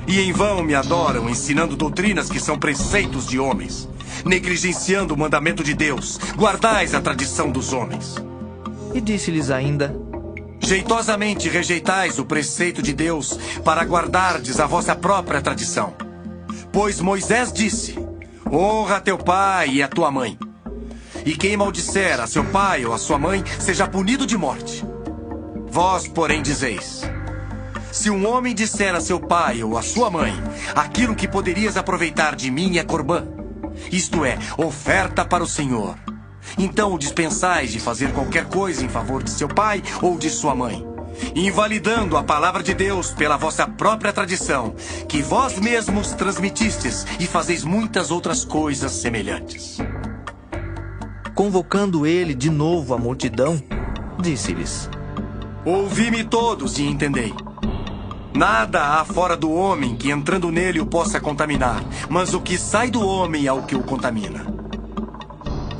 Speaker 5: E em vão me adoram, ensinando doutrinas que são preceitos de homens, negligenciando o mandamento de Deus. Guardais a tradição dos homens.
Speaker 1: E disse-lhes ainda:
Speaker 5: Jeitosamente rejeitais o preceito de Deus para guardardes a vossa própria tradição. Pois Moisés disse: Honra teu pai e a tua mãe, E quem maldisser a seu pai ou a sua mãe, seja punido de morte. Vós, porém, dizeis: se um homem disser a seu pai ou a sua mãe, aquilo que poderias aproveitar de mim é corbã, isto é, oferta para o Senhor, então o dispensais de fazer qualquer coisa em favor de seu pai ou de sua mãe, invalidando a palavra de Deus pela vossa própria tradição, que vós mesmos transmitistes, e fazeis muitas outras coisas semelhantes.
Speaker 1: Convocando ele de novo a multidão, disse-lhes:
Speaker 5: ouvi-me todos e entendei. Nada há fora do homem que entrando nele o possa contaminar, mas o que sai do homem é o que o contamina.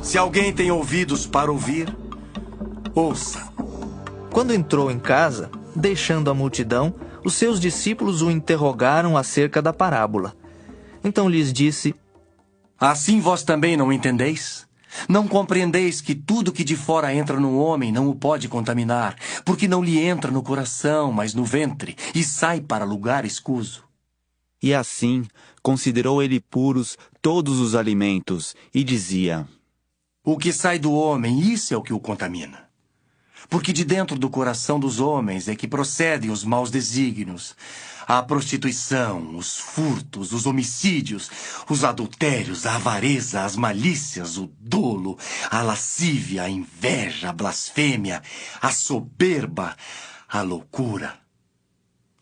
Speaker 5: Se alguém tem ouvidos para ouvir, ouça.
Speaker 1: Quando entrou em casa, deixando a multidão, os seus discípulos o interrogaram acerca da parábola. Então lhes disse:
Speaker 5: assim vós também não entendeis? Não compreendeis que tudo que de fora entra no homem não o pode contaminar, porque não lhe entra no coração, mas no ventre, e sai para lugar escuso?
Speaker 18: E assim considerou ele puros todos os alimentos, e dizia:
Speaker 5: o que sai do homem, isso é o que o contamina. Porque de dentro do coração dos homens é que procedem os maus desígnios, a prostituição, os furtos, os homicídios, os adultérios, a avareza, as malícias, o dolo, a lascívia, a inveja, a blasfêmia, a soberba, a loucura.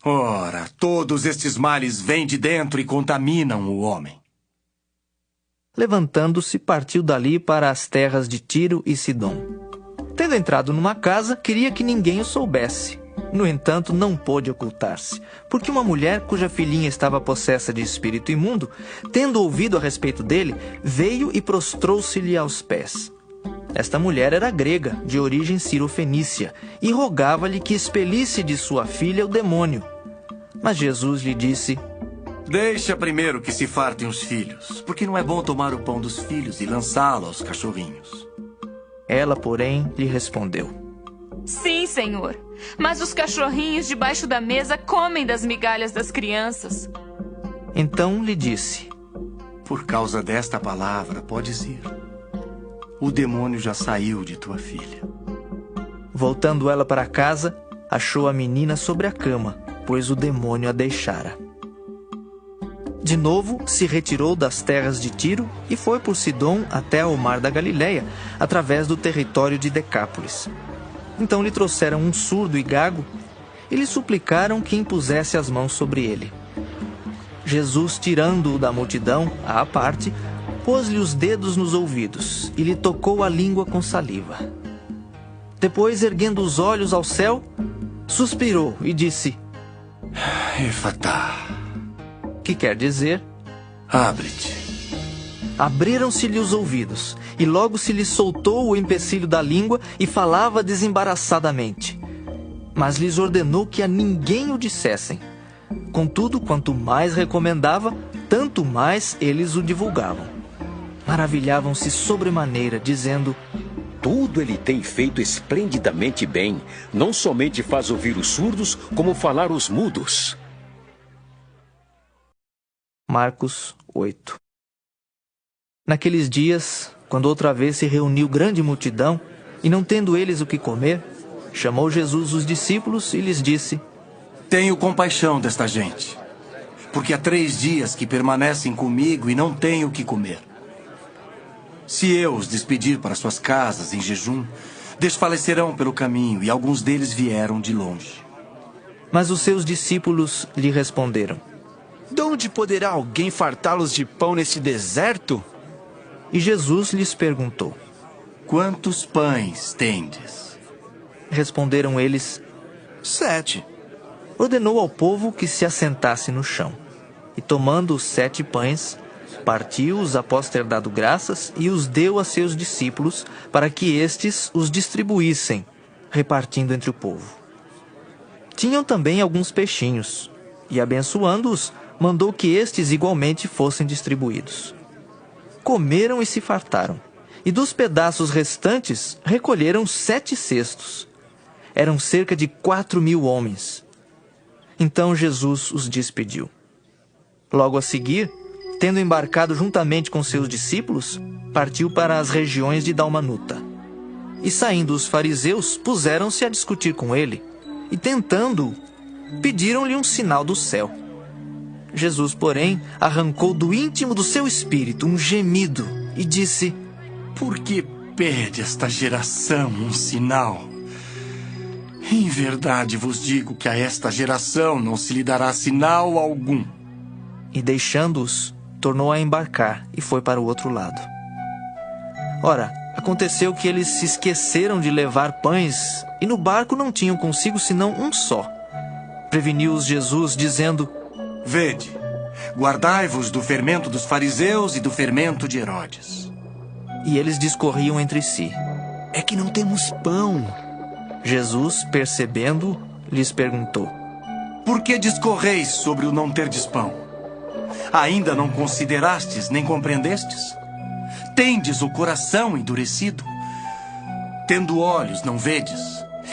Speaker 5: Ora, todos estes males vêm de dentro e contaminam o homem.
Speaker 1: Levantando-se, partiu dali para as terras de Tiro e Sidom. Tendo entrado numa casa, queria que ninguém o soubesse. No entanto, não pôde ocultar-se, porque uma mulher cuja filhinha estava possessa de espírito imundo, tendo ouvido a respeito dele, veio e prostrou-se-lhe aos pés. Esta mulher era grega, de origem cirofenícia, e rogava-lhe que expelisse de sua filha o demônio. Mas Jesus lhe disse:
Speaker 5: deixa primeiro que se fartem os filhos, porque não é bom tomar o pão dos filhos e lançá-lo aos cachorrinhos.
Speaker 1: Ela, porém, lhe respondeu:
Speaker 10: sim, Senhor, mas os cachorrinhos debaixo da mesa comem das migalhas das crianças.
Speaker 1: Então lhe disse:
Speaker 5: por causa desta palavra podes ir. O demônio já saiu de tua filha.
Speaker 1: Voltando ela para casa, achou a menina sobre a cama, pois o demônio a deixara. De novo se retirou das terras de Tiro e foi por Sidom até ao mar da Galileia, através do território de Decápolis. Então lhe trouxeram um surdo e gago e lhe suplicaram que impusesse as mãos sobre ele. Jesus, tirando-o da multidão, à parte, pôs-lhe os dedos nos ouvidos e lhe tocou a língua com saliva. Depois, erguendo os olhos ao céu, suspirou e disse:
Speaker 5: Efatá,
Speaker 1: que quer dizer:
Speaker 5: abre-te.
Speaker 1: Abriram-se-lhe os ouvidos, e logo se lhe soltou o empecilho da língua e falava desembaraçadamente. Mas lhes ordenou que a ninguém o dissessem. Contudo, quanto mais recomendava, tanto mais eles o divulgavam. Maravilhavam-se sobremaneira, dizendo:
Speaker 8: tudo ele tem feito esplendidamente bem. Não somente faz ouvir os surdos, como falar os mudos.
Speaker 1: Marcos 8. Naqueles dias, quando outra vez se reuniu grande multidão, e não tendo eles o que comer, chamou Jesus os discípulos e lhes disse:
Speaker 5: tenho compaixão desta gente, porque há 3 dias que permanecem comigo e não têm o que comer. Se eu os despedir para suas casas em jejum, desfalecerão pelo caminho, e alguns deles vieram de longe.
Speaker 1: Mas os seus discípulos lhe responderam:
Speaker 7: de onde poderá alguém fartá-los de pão neste deserto?
Speaker 1: E Jesus lhes perguntou:
Speaker 5: quantos pães tendes?
Speaker 1: Responderam eles:
Speaker 7: 7.
Speaker 1: Ordenou ao povo que se assentasse no chão. E tomando os 7 pães, partiu-os após ter dado graças e os deu a seus discípulos, para que estes os distribuíssem, repartindo entre o povo. Tinham também alguns peixinhos, e abençoando-os, mandou que estes igualmente fossem distribuídos. Comeram e se fartaram, e dos pedaços restantes recolheram 7 cestos. Eram cerca de 4.000 homens. Então Jesus os despediu. Logo a seguir, tendo embarcado juntamente com seus discípulos, partiu para as regiões de Dalmanuta. E saindo os fariseus, puseram-se a discutir com ele, e tentando-o, pediram-lhe um sinal do céu. Jesus, porém, arrancou do íntimo do seu espírito um gemido e disse:
Speaker 5: Por que pede esta geração um sinal? Em verdade vos digo que a esta geração não se lhe dará sinal algum.
Speaker 1: E deixando-os, tornou a embarcar e foi para o outro lado. Ora, aconteceu que eles se esqueceram de levar pães e no barco não tinham consigo senão um só. Preveniu-os Jesus, dizendo:
Speaker 5: Vede, guardai-vos do fermento dos fariseus e do fermento de Herodes.
Speaker 1: E eles discorriam entre si:
Speaker 7: É que não temos pão.
Speaker 1: Jesus, percebendo, lhes perguntou:
Speaker 5: Por que discorreis sobre o não terdes pão? Ainda não considerastes nem compreendestes? Tendes o coração endurecido? Tendo olhos, não vedes?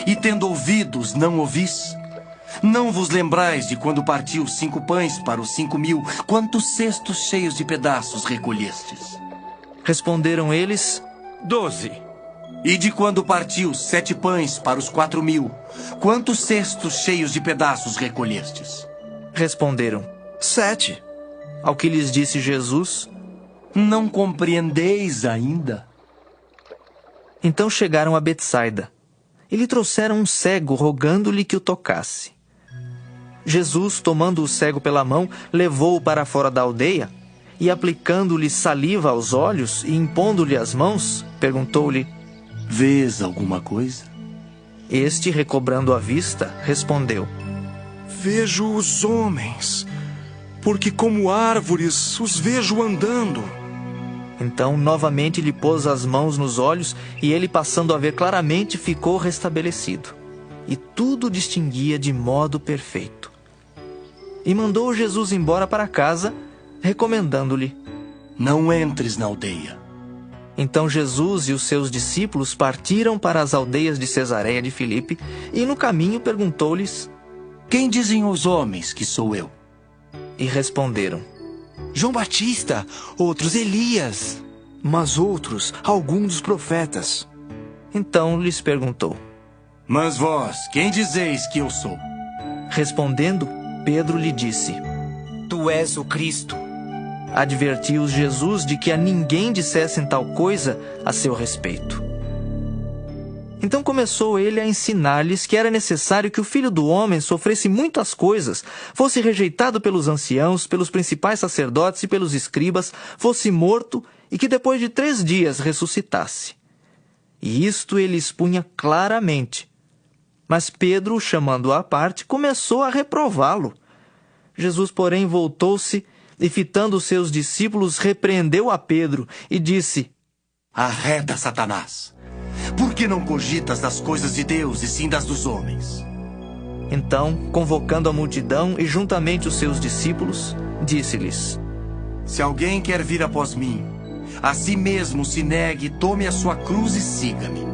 Speaker 5: E tendo ouvidos, não ouvis? Não vos lembrais de quando partiu 5 pães para os 5.000, quantos cestos cheios de pedaços recolhestes?
Speaker 1: Responderam eles:
Speaker 17: 12.
Speaker 5: E de quando partiu 7 pães para os 4.000, quantos cestos cheios de pedaços recolhestes?
Speaker 1: Responderam:
Speaker 7: 7.
Speaker 1: Ao que lhes disse Jesus:
Speaker 5: Não compreendeis ainda?
Speaker 1: Então chegaram a Betsaida e lhe trouxeram um cego, rogando-lhe que o tocasse. Jesus, tomando o cego pela mão, levou-o para fora da aldeia e, aplicando-lhe saliva aos olhos e impondo-lhe as mãos, perguntou-lhe:
Speaker 5: Vês alguma coisa?
Speaker 1: Este, recobrando a vista, respondeu:
Speaker 7: Vejo os homens, porque como árvores os vejo andando.
Speaker 1: Então, novamente lhe pôs as mãos nos olhos, e ele, passando a ver claramente, ficou restabelecido. E tudo distinguia de modo perfeito. E mandou Jesus embora para casa, recomendando-lhe:
Speaker 5: Não entres na aldeia.
Speaker 1: Então Jesus e os seus discípulos partiram para as aldeias de Cesareia de Filipe, e no caminho perguntou-lhes:
Speaker 5: Quem dizem os homens que sou eu?
Speaker 1: E responderam:
Speaker 13: João Batista, outros Elias,
Speaker 7: mas outros algum dos profetas.
Speaker 1: Então lhes perguntou:
Speaker 5: Mas vós, quem dizeis que eu sou?
Speaker 1: Respondendo, Pedro lhe disse:
Speaker 3: Tu és o Cristo.
Speaker 1: Advertiu-os Jesus de que a ninguém dissessem tal coisa a seu respeito. Então começou ele a ensinar-lhes que era necessário que o Filho do Homem sofresse muitas coisas, fosse rejeitado pelos anciãos, pelos principais sacerdotes e pelos escribas, fosse morto e que depois de 3 dias ressuscitasse. E isto ele expunha claramente. Mas Pedro, chamando-o à parte, começou a reprová-lo. Jesus, porém, voltou-se e, fitando os seus discípulos, repreendeu a Pedro e disse:
Speaker 5: Arreda, Satanás! Por que não cogitas das coisas de Deus e sim das dos homens?
Speaker 1: Então, convocando a multidão e juntamente os seus discípulos, disse-lhes:
Speaker 5: Se alguém quer vir após mim, a si mesmo se negue, tome a sua cruz e siga-me.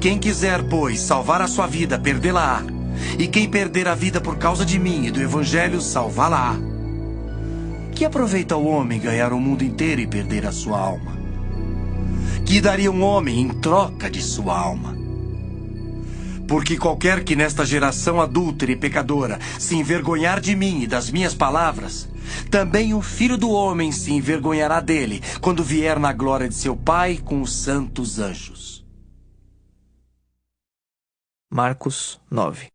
Speaker 5: Quem quiser, pois, salvar a sua vida, perdê-la-á. E quem perder a vida por causa de mim e do Evangelho, salvá-la-á. Que aproveita o homem ganhar o mundo inteiro e perder a sua alma? Que daria um homem em troca de sua alma? Porque qualquer que nesta geração adúltera e pecadora se envergonhar de mim e das minhas palavras, também o Filho do Homem se envergonhará dele, quando vier na glória de seu Pai com os santos anjos.
Speaker 1: Marcos 9.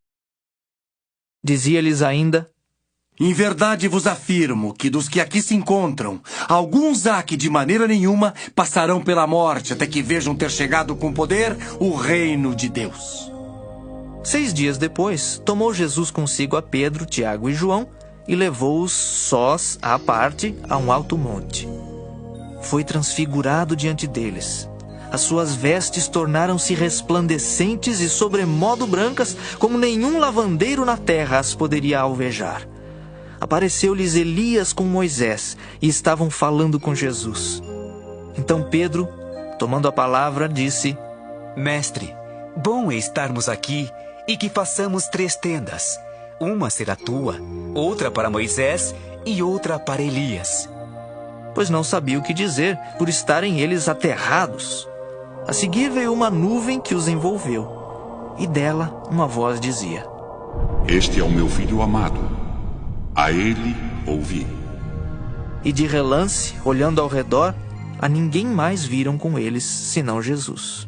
Speaker 1: Dizia-lhes ainda:
Speaker 5: Em verdade vos afirmo que dos que aqui se encontram, alguns há que de maneira nenhuma passarão pela morte até que vejam ter chegado com poder o reino de Deus.
Speaker 1: 6 dias depois, tomou Jesus consigo a Pedro, Tiago e João e levou-os sós à parte a um alto monte. Foi transfigurado diante deles. As suas vestes tornaram-se resplandecentes e sobremodo brancas, como nenhum lavandeiro na terra as poderia alvejar. Apareceu-lhes Elias com Moisés e estavam falando com Jesus. Então Pedro, tomando a palavra, disse:
Speaker 3: Mestre, bom é estarmos aqui e que façamos 3 tendas. Uma será tua, outra para Moisés e outra para Elias.
Speaker 1: pois não sabia o que dizer, por estarem eles aterrados. A seguir veio uma nuvem que os envolveu, e dela uma voz dizia:
Speaker 4: Este é o meu filho amado. A ele ouvi.
Speaker 1: E de relance, olhando ao redor, a ninguém mais viram com eles, senão Jesus.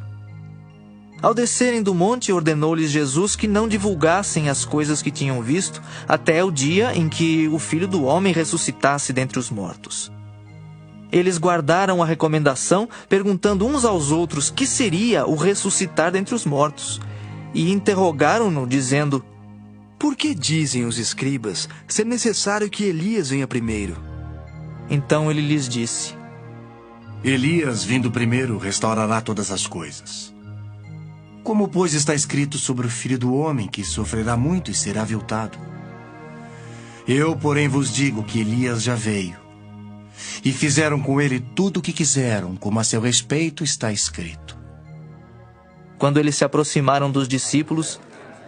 Speaker 1: Ao descerem do monte, ordenou-lhes Jesus que não divulgassem as coisas que tinham visto, até o dia em que o Filho do Homem ressuscitasse dentre os mortos. Eles guardaram a recomendação, perguntando uns aos outros que seria o ressuscitar dentre os mortos, e interrogaram-no, dizendo:
Speaker 7: Por que dizem os escribas ser necessário que Elias venha primeiro?
Speaker 1: Então ele lhes disse:
Speaker 5: Elias, vindo primeiro, restaurará todas as coisas. Como, pois, está escrito sobre o Filho do Homem, que sofrerá muito e será aviltado? Eu, porém, vos digo que Elias já veio, e fizeram com ele tudo o que quiseram, como a seu respeito está escrito.
Speaker 1: Quando eles se aproximaram dos discípulos,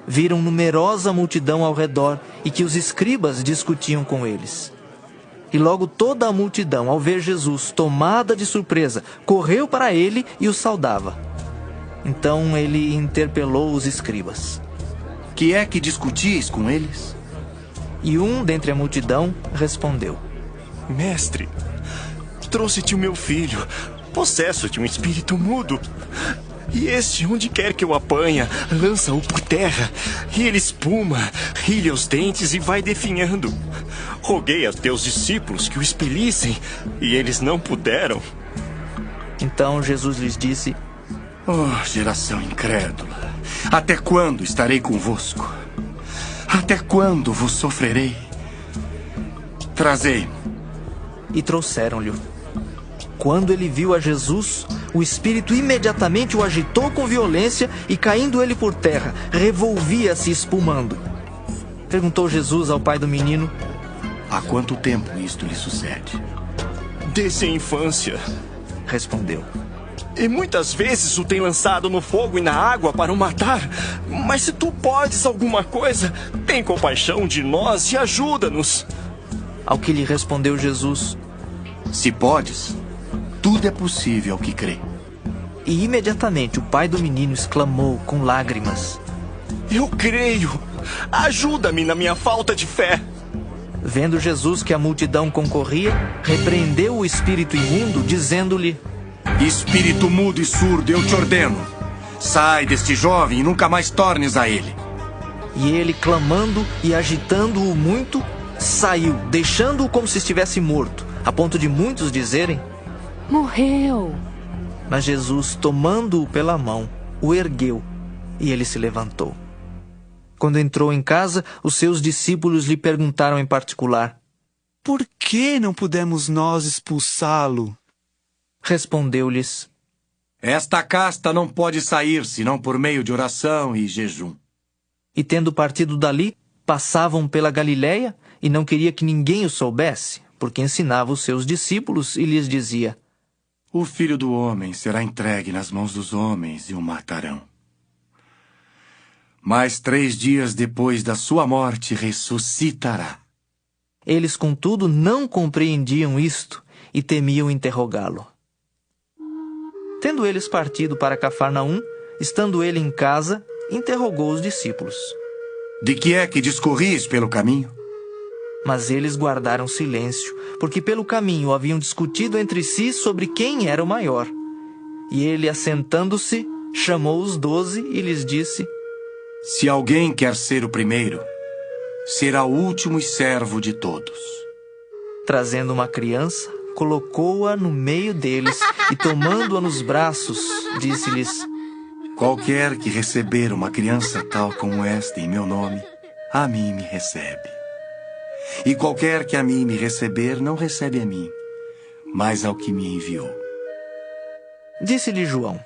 Speaker 1: viram numerosa multidão ao redor e que os escribas discutiam com eles. E logo toda a multidão, ao ver Jesus, tomada de surpresa, correu para ele e o saudava. Então ele interpelou os escribas:
Speaker 5: Que é que discutis com eles?
Speaker 1: E um dentre a multidão respondeu:
Speaker 9: Mestre, trouxe-te o meu filho, possesso de um espírito mudo. E este, onde quer que o apanha, lança-o por terra, e ele espuma, rilha os dentes e vai definhando. Roguei a teus discípulos que o expelissem, e eles não puderam.
Speaker 1: Então Jesus lhes disse:
Speaker 5: Oh, geração incrédula, até quando estarei convosco? Até quando vos sofrerei? Trazei-mo.
Speaker 1: E trouxeram-lhe. Quando ele viu a Jesus, o espírito imediatamente o agitou com violência e, caindo ele por terra, revolvia-se espumando. Perguntou Jesus ao pai do menino:
Speaker 5: Há quanto tempo isto lhe sucede?
Speaker 9: Desde a infância,
Speaker 1: respondeu.
Speaker 9: E muitas vezes o tem lançado no fogo e na água para o matar. Mas se tu podes alguma coisa, tem compaixão de nós e ajuda-nos.
Speaker 1: Ao que lhe respondeu Jesus:
Speaker 5: Se podes, tudo é possível ao que crê.
Speaker 1: E imediatamente o pai do menino exclamou com lágrimas:
Speaker 9: Eu creio, ajuda-me na minha falta de fé.
Speaker 1: Vendo Jesus que a multidão concorria, repreendeu o espírito imundo, dizendo-lhe:
Speaker 5: Espírito mudo e surdo, eu te ordeno, sai deste jovem e nunca mais tornes a ele.
Speaker 1: E ele, clamando e agitando-o muito, saiu, deixando-o como se estivesse morto, a ponto de muitos dizerem:
Speaker 16: Morreu.
Speaker 1: Mas Jesus, tomando-o pela mão, o ergueu, e ele se levantou. Quando entrou em casa, os seus discípulos lhe perguntaram em particular:
Speaker 18: Por que não pudemos nós expulsá-lo?
Speaker 1: Respondeu-lhes:
Speaker 5: Esta casta não pode sair, senão por meio de oração e jejum.
Speaker 1: E tendo partido dali, passavam pela Galiléia, e não queria que ninguém o soubesse, porque ensinava os seus discípulos e lhes dizia:
Speaker 5: O Filho do Homem será entregue nas mãos dos homens e o matarão. Mas 3 dias depois da sua morte ressuscitará.
Speaker 1: Eles, contudo, não compreendiam isto e temiam interrogá-lo. Tendo eles partido para Cafarnaum, estando ele em casa, interrogou os discípulos:
Speaker 5: De que é que discorris pelo caminho?
Speaker 1: Mas eles guardaram silêncio, porque pelo caminho haviam discutido entre si sobre quem era o maior. E ele, assentando-se, chamou os 12 e lhes disse:
Speaker 5: Se alguém quer ser o primeiro, será o último e servo de todos.
Speaker 1: Trazendo uma criança, colocou-a no meio deles e, tomando-a nos braços, disse-lhes:
Speaker 5: Qualquer que receber uma criança tal como esta em meu nome, a mim me recebe. E qualquer que a mim me receber, não recebe a mim, mas ao que me enviou.
Speaker 1: Disse-lhe João: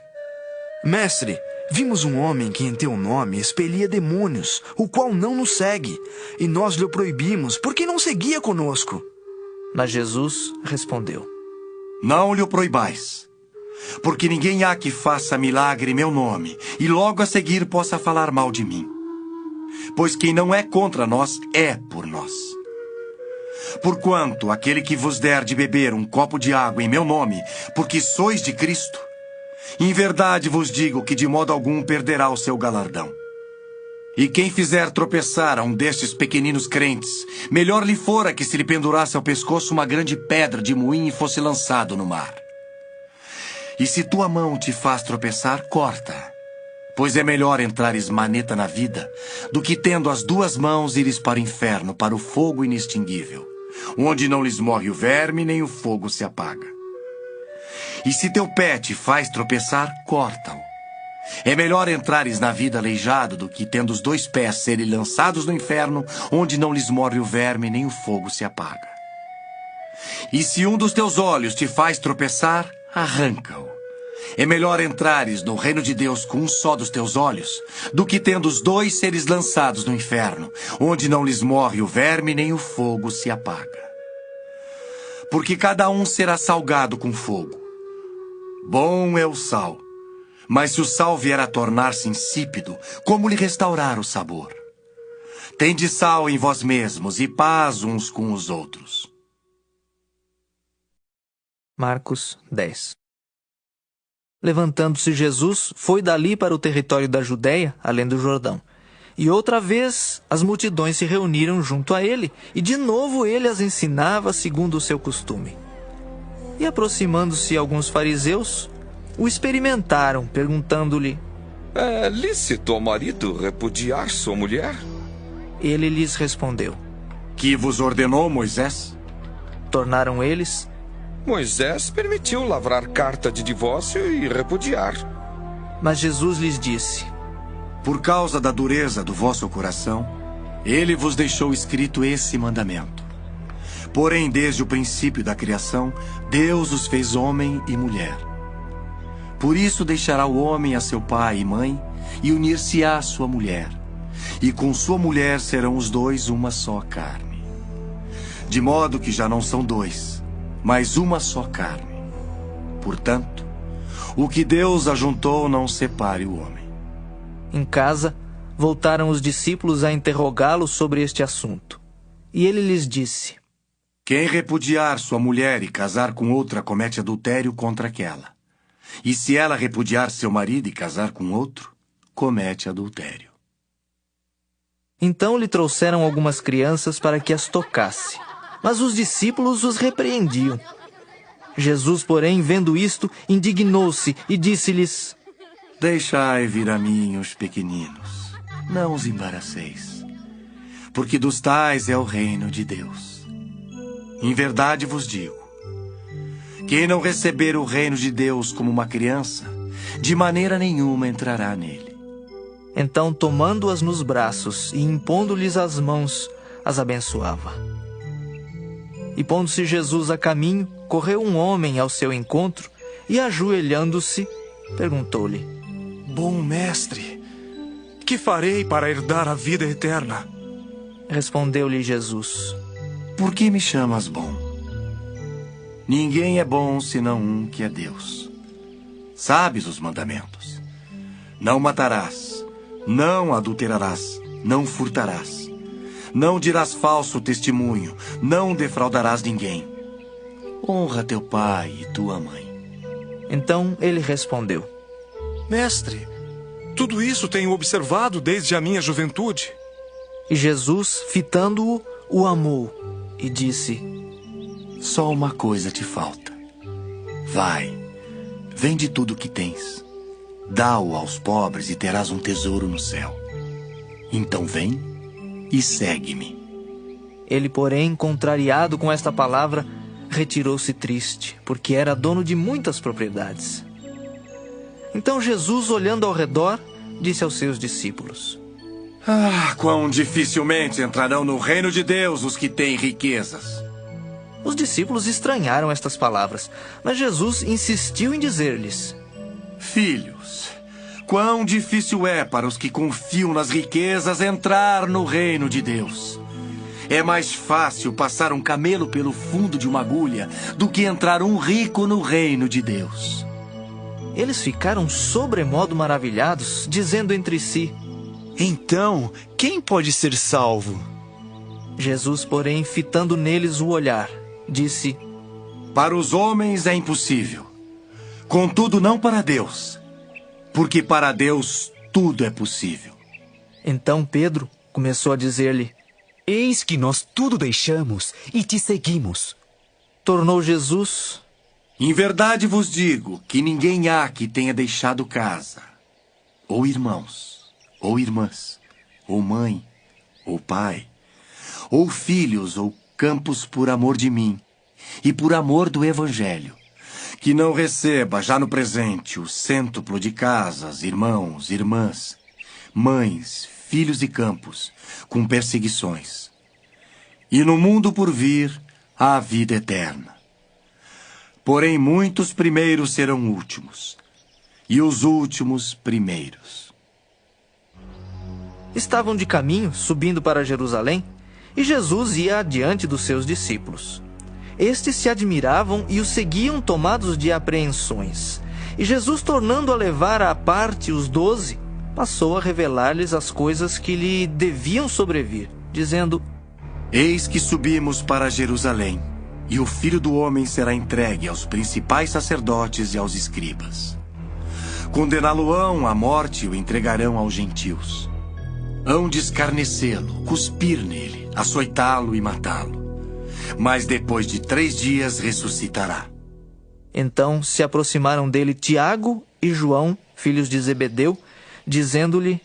Speaker 7: Mestre, vimos um homem que em teu nome expelia demônios, o qual não nos segue, e nós lhe proibimos, porque não seguia conosco.
Speaker 1: Mas Jesus respondeu:
Speaker 5: Não lhe proibais, porque ninguém há que faça milagre em meu nome, e logo a seguir possa falar mal de mim. Pois quem não é contra nós, é por nós. Porquanto aquele que vos der de beber um copo de água em meu nome, porque sois de Cristo, em verdade vos digo que de modo algum perderá o seu galardão. E quem fizer tropeçar a um destes pequeninos crentes, melhor lhe fora que se lhe pendurasse ao pescoço uma grande pedra de moinho e fosse lançado no mar. E se tua mão te faz tropeçar, corta. Pois é melhor entrares maneta na vida, do que tendo as duas mãos ires para o inferno, para o fogo inextinguível, onde não lhes morre o verme, nem o fogo se apaga. E se teu pé te faz tropeçar, corta-o. É melhor entrares na vida aleijado, do que tendo os dois pés serem lançados no inferno, onde não lhes morre o verme, nem o fogo se apaga. E se um dos teus olhos te faz tropeçar, arranca-o. É melhor entrares no reino de Deus com um só dos teus olhos, do que tendo os dois seres lançados no inferno, onde não lhes morre o verme, nem o fogo se apaga. Porque cada um será salgado com fogo. Bom é o sal, mas se o sal vier a tornar-se insípido, como lhe restaurar o sabor? Tende sal em vós mesmos e paz uns com os outros.
Speaker 1: Marcos 10. Levantando-se Jesus, foi dali para o território da Judéia, além do Jordão. E outra vez as multidões se reuniram junto a ele, e de novo ele as ensinava segundo o seu costume. E aproximando-se alguns fariseus, o experimentaram, perguntando-lhe:
Speaker 11: É lícito ao marido repudiar sua mulher?
Speaker 1: Ele lhes respondeu:
Speaker 5: Que vos ordenou Moisés?
Speaker 1: Tornaram eles:
Speaker 11: Moisés permitiu lavrar carta de divórcio e repudiar.
Speaker 1: Mas Jesus lhes disse:
Speaker 5: Por causa da dureza do vosso coração, ele vos deixou escrito esse mandamento. Porém, desde o princípio da criação, Deus os fez homem e mulher. Por isso deixará o homem a seu pai e mãe, e unir-se-á à sua mulher. E com sua mulher serão os dois uma só carne. De modo que já não são dois, mas uma só carne. Portanto, o que Deus ajuntou não separe o homem.
Speaker 1: Em casa, voltaram os discípulos a interrogá-lo sobre este assunto. E ele lhes disse:
Speaker 5: Quem repudiar sua mulher e casar com outra comete adultério contra aquela. E se ela repudiar seu marido e casar com outro, comete adultério.
Speaker 1: Então lhe trouxeram algumas crianças para que as tocasse. Mas os discípulos os repreendiam. Jesus, porém, vendo isto, indignou-se e disse-lhes:
Speaker 5: Deixai vir a mim os pequeninos, não os embaraceis, porque dos tais é o reino de Deus. Em verdade vos digo, quem não receber o reino de Deus como uma criança, de maneira nenhuma entrará nele.
Speaker 1: Então, tomando-as nos braços e impondo-lhes as mãos, as abençoava. E pondo-se Jesus a caminho, correu um homem ao seu encontro e, ajoelhando-se, perguntou-lhe:
Speaker 7: Bom mestre, que farei para herdar a vida eterna?
Speaker 1: Respondeu-lhe Jesus:
Speaker 5: Por que me chamas bom? Ninguém é bom senão um que é Deus. Sabes os mandamentos: não matarás, não adulterarás, não furtarás, não dirás falso testemunho, não defraudarás ninguém. Honra teu pai e tua mãe.
Speaker 1: Então ele respondeu:
Speaker 7: Mestre, tudo isso tenho observado desde a minha juventude.
Speaker 1: E Jesus, fitando-o, o amou e disse:
Speaker 5: Só uma coisa te falta. Vai, vende tudo o que tens, dá-o aos pobres e terás um tesouro no céu. Então vem e segue-me.
Speaker 1: Ele, porém, contrariado com esta palavra, retirou-se triste, porque era dono de muitas propriedades. Então Jesus, olhando ao redor, disse aos seus discípulos:
Speaker 5: Quão dificilmente entrarão no reino de Deus os que têm riquezas.
Speaker 1: Os discípulos estranharam estas palavras, mas Jesus insistiu em dizer-lhes:
Speaker 5: Filhos, quão difícil é para os que confiam nas riquezas entrar no reino de Deus. É mais fácil passar um camelo pelo fundo de uma agulha do que entrar um rico no reino de Deus.
Speaker 1: Eles ficaram sobremodo maravilhados, dizendo entre si:
Speaker 7: Então, quem pode ser salvo?
Speaker 1: Jesus, porém, fitando neles o olhar, disse:
Speaker 5: Para os homens é impossível, contudo não para Deus, porque para Deus tudo é possível.
Speaker 1: Então Pedro começou a dizer-lhe:
Speaker 19: Eis que nós tudo deixamos e te seguimos.
Speaker 1: Tornou Jesus:
Speaker 5: Em verdade vos digo que ninguém há que tenha deixado casa, ou irmãos, ou irmãs, ou mãe, ou pai, ou filhos, ou campos por amor de mim e por amor do Evangelho, que não receba já no presente o cêntuplo de casas, irmãos, irmãs, mães, filhos e campos, com perseguições. E no mundo por vir, a vida eterna. Porém, muitos primeiros serão últimos, e os últimos primeiros.
Speaker 1: Estavam de caminho, subindo para Jerusalém, e Jesus ia adiante dos seus discípulos. Estes se admiravam e o seguiam tomados de apreensões. E Jesus, tornando a levar à parte os 12, passou a revelar-lhes as coisas que lhe deviam sobrevir, dizendo:
Speaker 5: Eis que subimos para Jerusalém, e o Filho do Homem será entregue aos principais sacerdotes e aos escribas. Condená-lo-ão à morte e o entregarão aos gentios. Hão de escarnecê-lo, cuspir nele, açoitá-lo e matá-lo. Mas depois de 3 dias ressuscitará.
Speaker 1: Então se aproximaram dele Tiago e João, filhos de Zebedeu, dizendo-lhe: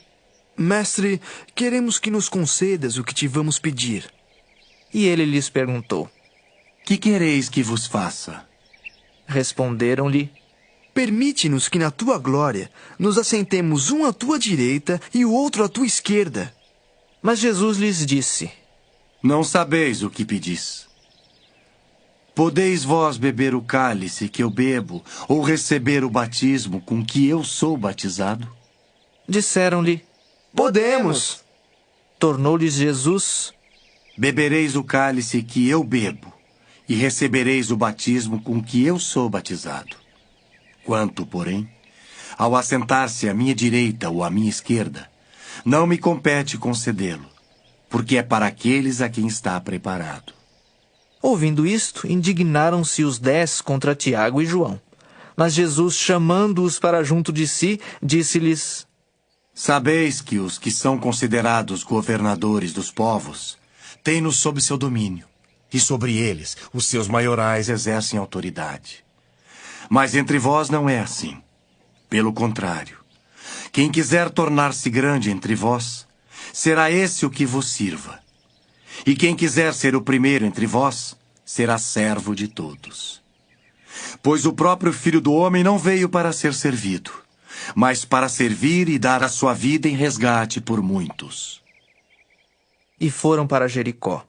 Speaker 7: Mestre, queremos que nos concedas o que te vamos pedir.
Speaker 1: E ele lhes perguntou:
Speaker 5: Que quereis que vos faça?
Speaker 1: Responderam-lhe:
Speaker 7: Permite-nos que na tua glória nos assentemos um à tua direita e o outro à tua esquerda.
Speaker 1: Mas Jesus lhes disse:
Speaker 5: Não sabeis o que pedis. Podeis vós beber o cálice que eu bebo, ou receber o batismo com que eu sou batizado?
Speaker 1: Disseram-lhe:
Speaker 7: Podemos.
Speaker 1: Tornou-lhes Jesus:
Speaker 5: Bebereis o cálice que eu bebo, e recebereis o batismo com que eu sou batizado. Quanto, porém, ao assentar-se à minha direita ou à minha esquerda, não me compete concedê-lo, porque é para aqueles a quem está preparado.
Speaker 1: Ouvindo isto, indignaram-se os 10 contra Tiago e João. Mas Jesus, chamando-os para junto de si, disse-lhes:
Speaker 5: Sabeis que os que são considerados governadores dos povos têm-nos sob seu domínio, e sobre eles os seus maiorais exercem autoridade. Mas entre vós não é assim. Pelo contrário, quem quiser tornar-se grande entre vós, será esse o que vos sirva. E quem quiser ser o primeiro entre vós, será servo de todos. Pois o próprio Filho do Homem não veio para ser servido, mas para servir e dar a sua vida em resgate por muitos.
Speaker 1: E foram para Jericó.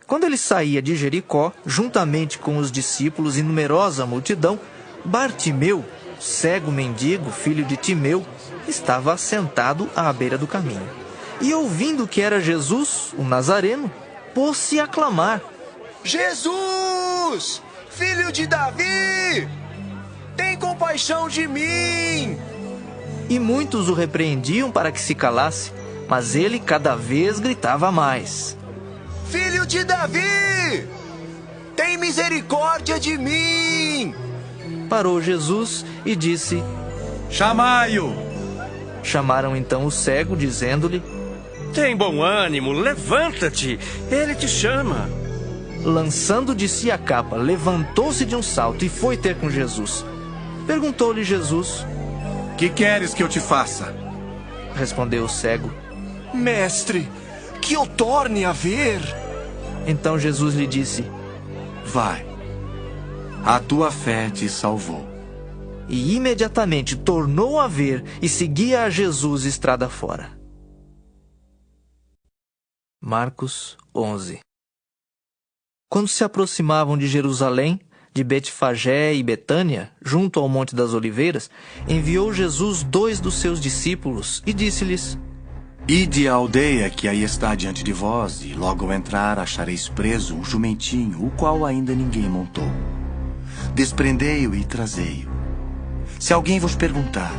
Speaker 1: Quando ele saía de Jericó, juntamente com os discípulos e numerosa multidão, Bartimeu, cego mendigo, filho de Timeu, estava assentado à beira do caminho. E ouvindo que era Jesus, o Nazareno, pôs-se a clamar:
Speaker 6: Jesus, filho de Davi, tem compaixão de mim!
Speaker 1: E muitos o repreendiam para que se calasse, mas ele cada vez gritava mais:
Speaker 6: Filho de Davi, tem misericórdia de mim!
Speaker 1: Parou Jesus e disse:
Speaker 5: Chamai-o!
Speaker 1: Chamaram então o cego, dizendo-lhe:
Speaker 17: Tem bom ânimo, levanta-te, ele te chama.
Speaker 1: Lançando de si a capa, levantou-se de um salto e foi ter com Jesus. Perguntou-lhe Jesus:
Speaker 5: Que queres que eu te faça?
Speaker 1: Respondeu o cego:
Speaker 7: Mestre, que eu torne a ver.
Speaker 1: Então Jesus lhe disse:
Speaker 5: Vai, a tua fé te salvou.
Speaker 1: E imediatamente tornou a ver e seguia a Jesus estrada fora. Marcos 11. Quando se aproximavam de Jerusalém, de Betfagé e Betânia, junto ao Monte das Oliveiras, enviou Jesus 2 dos seus discípulos e disse-lhes:
Speaker 5: Ide à aldeia que aí está diante de vós, e logo ao entrar achareis preso um jumentinho, o qual ainda ninguém montou. Desprendei-o e trazei-o. Se alguém vos perguntar: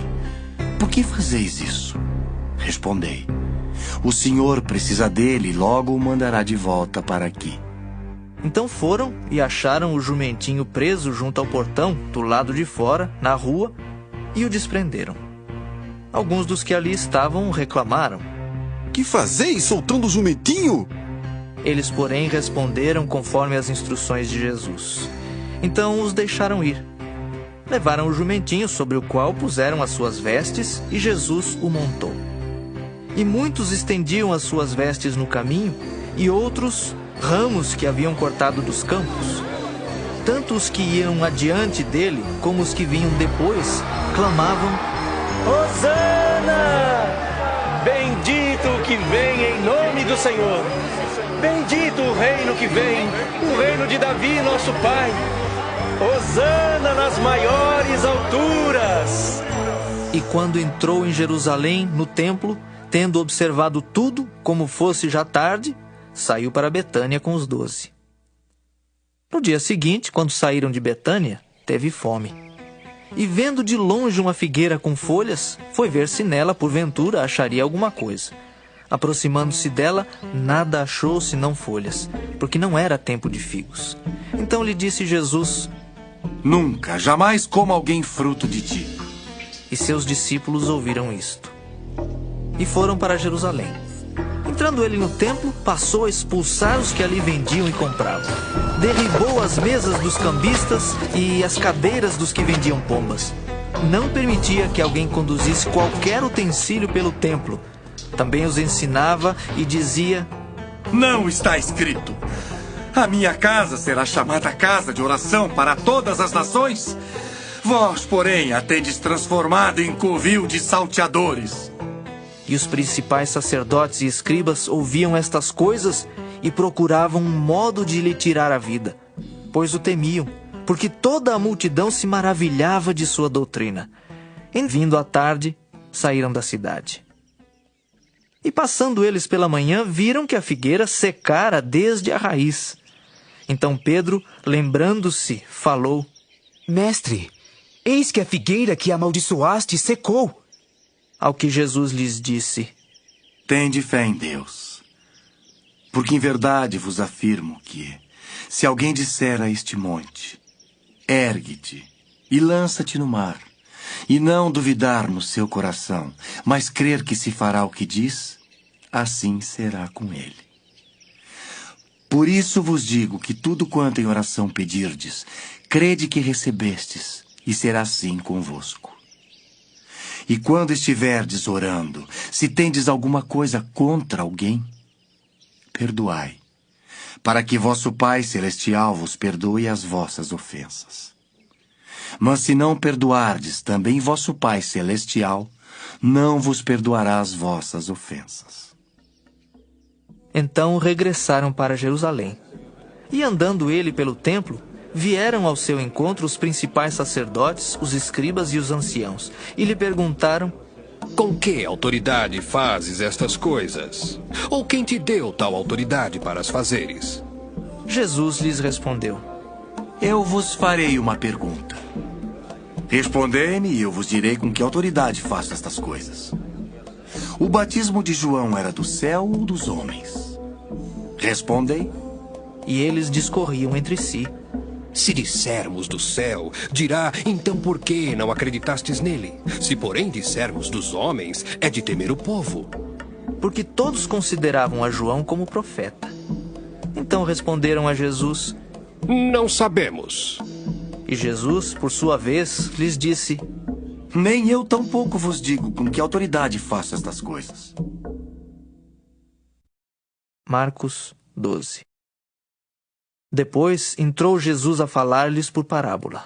Speaker 5: Por que fazeis isso? Respondei: O Senhor precisa dele e logo o mandará de volta para aqui.
Speaker 1: Então foram e acharam o jumentinho preso junto ao portão, do lado de fora, na rua, e o desprenderam. Alguns dos que ali estavam reclamaram:
Speaker 13: Que fazeis soltando o jumentinho?
Speaker 1: Eles, porém, responderam conforme as instruções de Jesus. Então os deixaram ir. Levaram o jumentinho, sobre o qual puseram as suas vestes, e Jesus o montou. E muitos estendiam as suas vestes no caminho, e outros ramos que haviam cortado dos campos. Tanto os que iam adiante dele, como os que vinham depois, clamavam:
Speaker 17: Hosana! Bendito o que vem em nome do Senhor! Bendito o reino que vem, o reino de Davi, nosso pai! Hosana nas maiores alturas!
Speaker 1: E quando entrou em Jerusalém, no templo, tendo observado tudo, como fosse já tarde, saiu para Betânia com os 12. No dia seguinte, quando saíram de Betânia, teve fome. E vendo de longe uma figueira com folhas, foi ver se nela, porventura, acharia alguma coisa. Aproximando-se dela, nada achou senão folhas, porque não era tempo de figos. Então lhe disse Jesus:
Speaker 5: Nunca, jamais coma alguém fruto de ti.
Speaker 1: E seus discípulos ouviram isto. E foram para Jerusalém. Entrando ele no templo, passou a expulsar os que ali vendiam e compravam. Derribou as mesas dos cambistas e as cadeiras dos que vendiam pombas. Não permitia que alguém conduzisse qualquer utensílio pelo templo. Também os ensinava e dizia:
Speaker 5: Não está escrito: A minha casa será chamada casa de oração para todas as nações? Vós, porém, a tendes transformado em covil de salteadores.
Speaker 1: E os principais sacerdotes e escribas ouviam estas coisas e procuravam um modo de lhe tirar a vida, pois o temiam, porque toda a multidão se maravilhava de sua doutrina. Em vindo à tarde, saíram da cidade. E passando eles pela manhã, viram que a figueira secara desde a raiz. Então Pedro, lembrando-se, falou:
Speaker 19: Mestre, eis que a figueira que amaldiçoaste secou.
Speaker 1: Ao que Jesus lhes disse:
Speaker 5: Tende fé em Deus. Porque em verdade vos afirmo que, se alguém disser a este monte: Ergue-te e lança-te no mar, e não duvidar no seu coração, mas crer que se fará o que diz, assim será com ele. Por isso vos digo que tudo quanto em oração pedirdes, crede que recebestes, e será assim convosco. E quando estiverdes orando, se tendes alguma coisa contra alguém, perdoai, para que vosso Pai Celestial vos perdoe as vossas ofensas. Mas se não perdoardes, também vosso Pai Celestial não vos perdoará as vossas ofensas.
Speaker 1: Então regressaram para Jerusalém. E andando ele pelo templo, vieram ao seu encontro os principais sacerdotes, os escribas e os anciãos, e lhe perguntaram:
Speaker 8: Com que autoridade fazes estas coisas? Ou quem te deu tal autoridade para as fazeres?
Speaker 1: Jesus lhes respondeu:
Speaker 5: Eu vos farei uma pergunta. Respondei-me e eu vos direi com que autoridade faço estas coisas. O batismo de João era do céu ou dos homens? Respondei.
Speaker 1: E eles discorriam entre si.
Speaker 8: Se dissermos do céu, dirá, então por que não acreditastes nele? Se porém dissermos dos homens, é de temer o povo.
Speaker 1: Porque todos consideravam a João como profeta. Então responderam a Jesus:
Speaker 8: Não sabemos.
Speaker 1: E Jesus, por sua vez, lhes disse:
Speaker 5: Nem eu tampouco vos digo com que autoridade faço estas coisas.
Speaker 1: Marcos 12. Depois entrou Jesus a falar-lhes por parábola.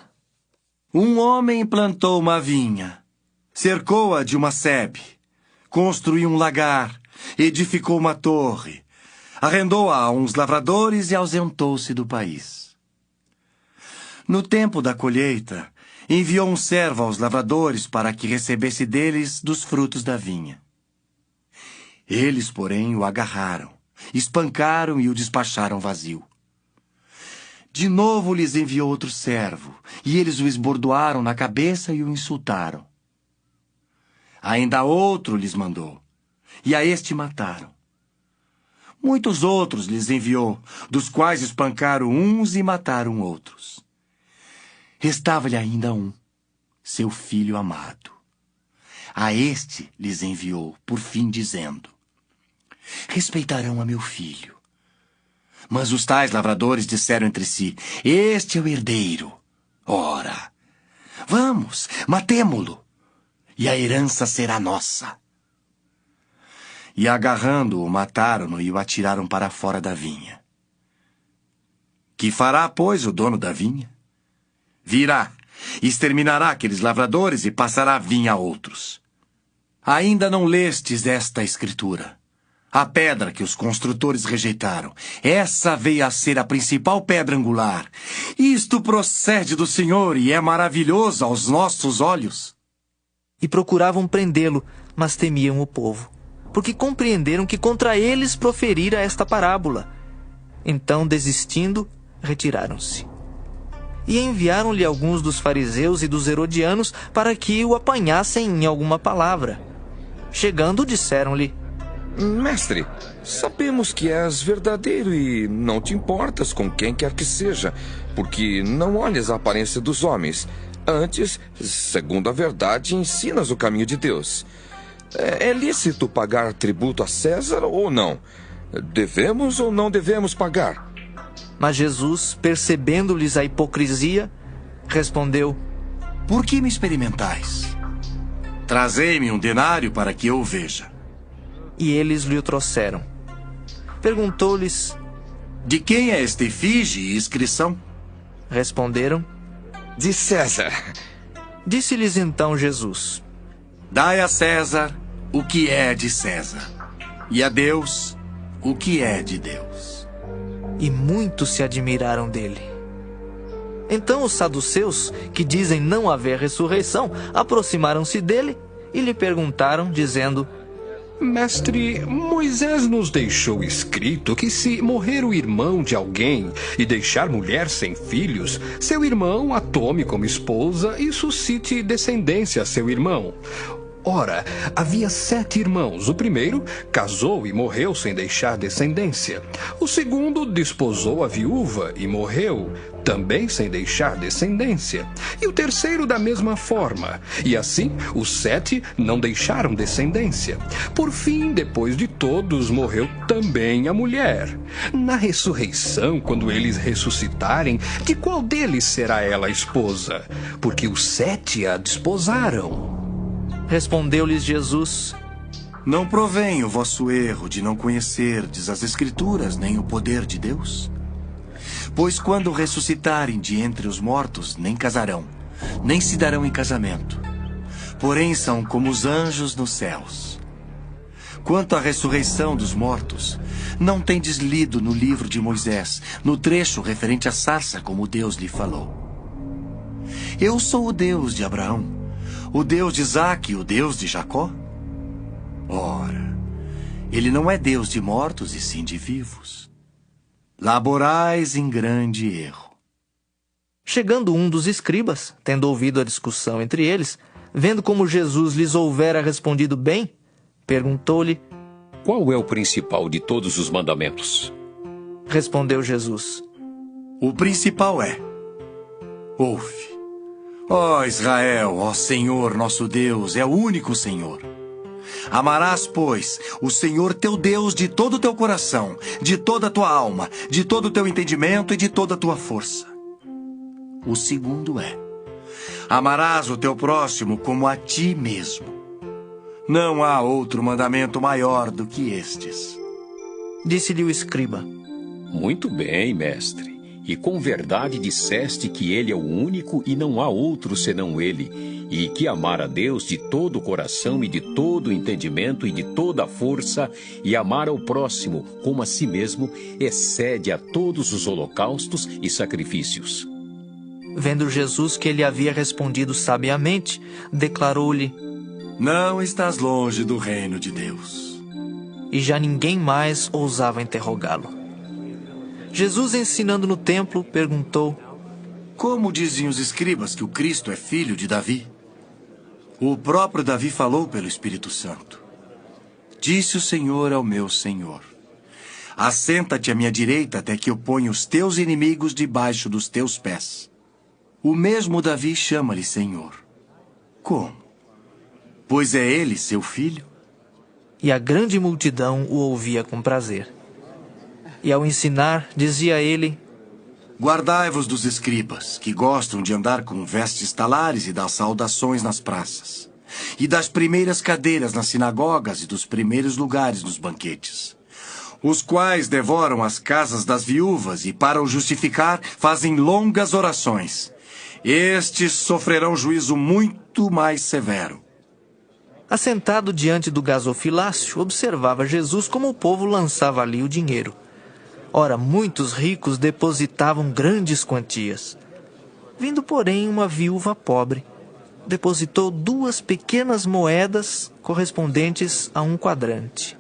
Speaker 5: Um homem plantou uma vinha, cercou-a de uma sebe, construiu um lagar, edificou uma torre, arrendou-a a uns lavradores e ausentou-se do país. No tempo da colheita, enviou um servo aos lavradores para que recebesse deles dos frutos da vinha. Eles, porém, o agarraram, espancaram e o despacharam vazio. De novo lhes enviou outro servo, e eles o esbordoaram na cabeça e o insultaram. Ainda outro lhes mandou, e a este mataram. Muitos outros lhes enviou, dos quais espancaram uns e mataram outros. Restava-lhe ainda um, seu filho amado. A este lhes enviou, por fim, dizendo: respeitarão a meu filho. Mas os tais lavradores disseram entre si: este é o herdeiro. Ora, vamos, matemo-lo, e a herança será nossa. E agarrando-o, mataram-no e o atiraram para fora da vinha. Que fará, pois, o dono da vinha? Virá, exterminará aqueles lavradores e passará a vinha a outros. Ainda não lestes esta escritura? A pedra que os construtores rejeitaram, essa veio a ser a principal pedra angular. Isto procede do Senhor e é maravilhoso aos nossos olhos.
Speaker 1: E procuravam prendê-lo, mas temiam o povo, porque compreenderam que contra eles proferira esta parábola. Então, desistindo, retiraram-se. E enviaram-lhe alguns dos fariseus e dos herodianos para que o apanhassem em alguma palavra. Chegando, disseram-lhe:
Speaker 11: Mestre, sabemos que és verdadeiro e não te importas com quem quer que seja, porque não olhas a aparência dos homens. Antes, segundo a verdade, ensinas o caminho de Deus. É lícito pagar tributo a César ou não? Devemos ou não devemos pagar?
Speaker 1: Mas Jesus, percebendo-lhes a hipocrisia, respondeu:
Speaker 5: por que me experimentais? Trazei-me um denário para que eu o veja.
Speaker 1: E eles lhe o trouxeram. Perguntou-lhes:
Speaker 5: de quem é esta efígie e inscrição?
Speaker 1: Responderam:
Speaker 11: de César.
Speaker 1: Disse-lhes então Jesus:
Speaker 5: dai a César o que é de César, e a Deus o que é de Deus.
Speaker 1: E muitos se admiraram dele. Então os saduceus, que dizem não haver ressurreição, aproximaram-se dele e lhe perguntaram, dizendo:
Speaker 8: Mestre, Moisés nos deixou escrito que se morrer o irmão de alguém e deixar mulher sem filhos, seu irmão a tome como esposa e suscite descendência a seu irmão. Ora, havia 7 irmãos. O primeiro casou e morreu sem deixar descendência. O segundo desposou a viúva e morreu, também sem deixar descendência. E o terceiro da mesma forma. E assim, os 7 não deixaram descendência. Por fim, depois de todos, morreu também a mulher. Na ressurreição, quando eles ressuscitarem, de qual deles será ela a esposa? Porque os 7 a desposaram.
Speaker 1: Respondeu-lhes Jesus:
Speaker 5: não provém o vosso erro de não conhecerdes as Escrituras nem o poder de Deus? Pois quando ressuscitarem de entre os mortos, nem casarão, nem se darão em casamento. Porém são como os anjos nos céus. Quanto à ressurreição dos mortos, não tendes lido no livro de Moisés, no trecho referente à sarça, como Deus lhe falou: eu sou o Deus de Abraão, o Deus de Isaque e o Deus de Jacó? Ora, ele não é Deus de mortos e sim de vivos. Laborais em grande erro.
Speaker 1: Chegando um dos escribas, tendo ouvido a discussão entre eles, vendo como Jesus lhes houvera respondido bem, perguntou-lhe:
Speaker 20: qual é o principal de todos os mandamentos?
Speaker 1: Respondeu Jesus:
Speaker 5: o principal é: ouve, ó Israel, ó Senhor nosso Deus, é o único Senhor. Amarás, pois, o Senhor teu Deus de todo o teu coração, de toda a tua alma, de todo o teu entendimento e de toda a tua força. O segundo é: amarás o teu próximo como a ti mesmo. Não há outro mandamento maior do que estes.
Speaker 1: Disse-lhe o escriba:
Speaker 20: muito bem, mestre. E com verdade disseste que ele é o único e não há outro senão ele, e que amar a Deus de todo o coração e de todo o entendimento e de toda a força, e amar ao próximo como a si mesmo, excede a todos os holocaustos e sacrifícios.
Speaker 1: Vendo Jesus que ele havia respondido sabiamente, declarou-lhe:
Speaker 5: não estás longe do reino de Deus.
Speaker 1: E já ninguém mais ousava interrogá-lo. Jesus, ensinando no templo, perguntou:
Speaker 5: como dizem os escribas que o Cristo é filho de Davi? O próprio Davi falou pelo Espírito Santo: Disse o Senhor ao meu Senhor: assenta-te à minha direita até que eu ponha os teus inimigos debaixo dos teus pés. O mesmo Davi chama-lhe Senhor. Como? Pois é ele seu filho?
Speaker 1: E a grande multidão o ouvia com prazer. E ao ensinar, dizia ele:
Speaker 5: guardai-vos dos escribas, que gostam de andar com vestes talares e das saudações nas praças, e das primeiras cadeiras nas sinagogas e dos primeiros lugares nos banquetes, os quais devoram as casas das viúvas e, para o justificar, fazem longas orações. Estes sofrerão juízo muito mais severo.
Speaker 1: Assentado diante do gasofilácio, observava Jesus como o povo lançava ali o dinheiro. Ora, muitos ricos depositavam grandes quantias. Vindo, porém, uma viúva pobre, depositou 2 pequenas moedas correspondentes a 1 quadrante.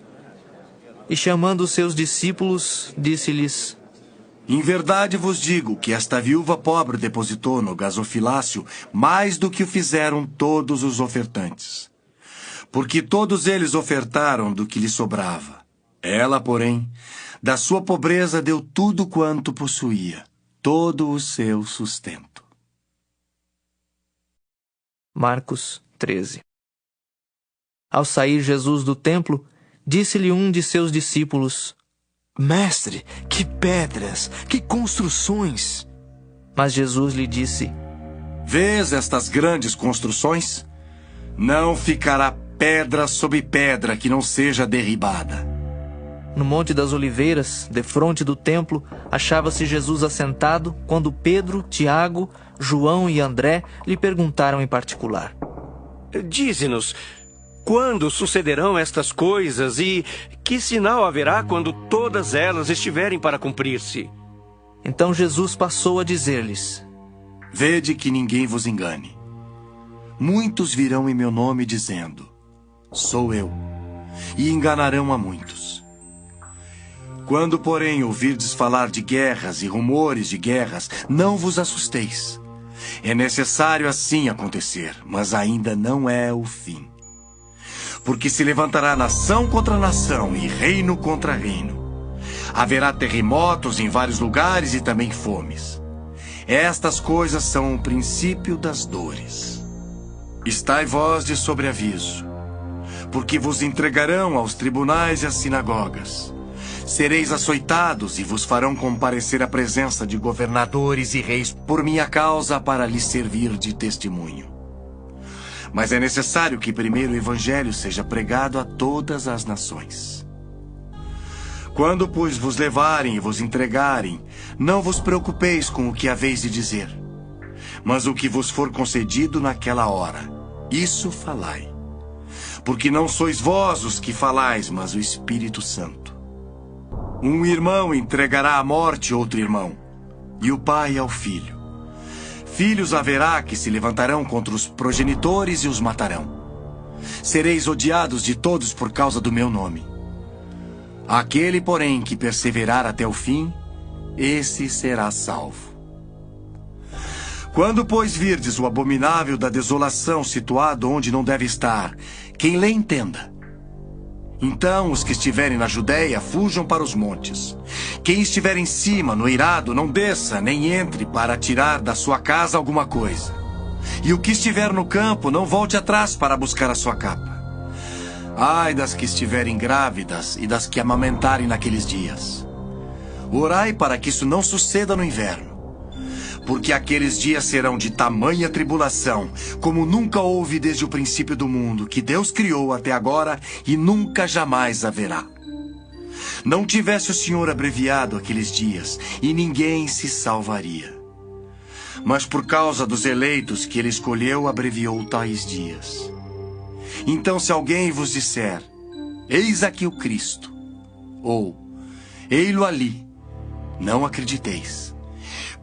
Speaker 1: E chamando os seus discípulos, disse-lhes:
Speaker 5: em verdade vos digo que esta viúva pobre depositou no gasofilácio mais do que o fizeram todos os ofertantes. Porque todos eles ofertaram do que lhe sobrava. Ela, porém, da sua pobreza deu tudo quanto possuía, todo o seu sustento.
Speaker 1: Marcos 13. Ao sair Jesus do templo, disse-lhe um de seus discípulos:
Speaker 7: mestre, que pedras, que construções!
Speaker 1: Mas Jesus lhe disse:
Speaker 5: vês estas grandes construções? Não ficará pedra sobre pedra que não seja derribada.
Speaker 1: No Monte das Oliveiras, defronte do templo, achava-se Jesus assentado, quando Pedro, Tiago, João e André lhe perguntaram em particular:
Speaker 17: dize-nos, quando sucederão estas coisas e que sinal haverá quando todas elas estiverem para cumprir-se?
Speaker 1: Então Jesus passou a dizer-lhes:
Speaker 5: vede que ninguém vos engane. Muitos virão em meu nome dizendo: sou eu, e enganarão a muitos. Quando, porém, ouvirdes falar de guerras e rumores de guerras, não vos assusteis. É necessário assim acontecer, mas ainda não é o fim. Porque se levantará nação contra nação e reino contra reino. Haverá terremotos em vários lugares e também fomes. Estas coisas são o princípio das dores. Estai vós de sobreaviso, porque vos entregarão aos tribunais e às sinagogas. Sereis açoitados e vos farão comparecer à presença de governadores e reis por minha causa, para lhes servir de testemunho. Mas é necessário que primeiro o evangelho seja pregado a todas as nações. Quando, pois, vos levarem e vos entregarem, não vos preocupeis com o que haveis de dizer, mas o que vos for concedido naquela hora, isso falai. Porque não sois vós os que falais, mas o Espírito Santo. Um irmão entregará à morte outro irmão, e o pai ao filho. Filhos haverá que se levantarão contra os progenitores e os matarão. Sereis odiados de todos por causa do meu nome. Aquele, porém, que perseverar até o fim, esse será salvo. Quando, pois, virdes o abominável da desolação situado onde não deve estar, quem lê entenda. Então os que estiverem na Judéia fujam para os montes. Quem estiver em cima, no eirado, não desça, nem entre para tirar da sua casa alguma coisa. E o que estiver no campo, não volte atrás para buscar a sua capa. Ai das que estiverem grávidas e das que amamentarem naqueles dias. Orai para que isso não suceda no inverno. Porque aqueles dias serão de tamanha tribulação, como nunca houve desde o princípio do mundo, que Deus criou até agora e nunca jamais haverá. Não tivesse o Senhor abreviado aqueles dias, e ninguém se salvaria. Mas por causa dos eleitos que ele escolheu, abreviou tais dias. Então, se alguém vos disser: eis aqui o Cristo, ou ei-lo ali, não acrediteis.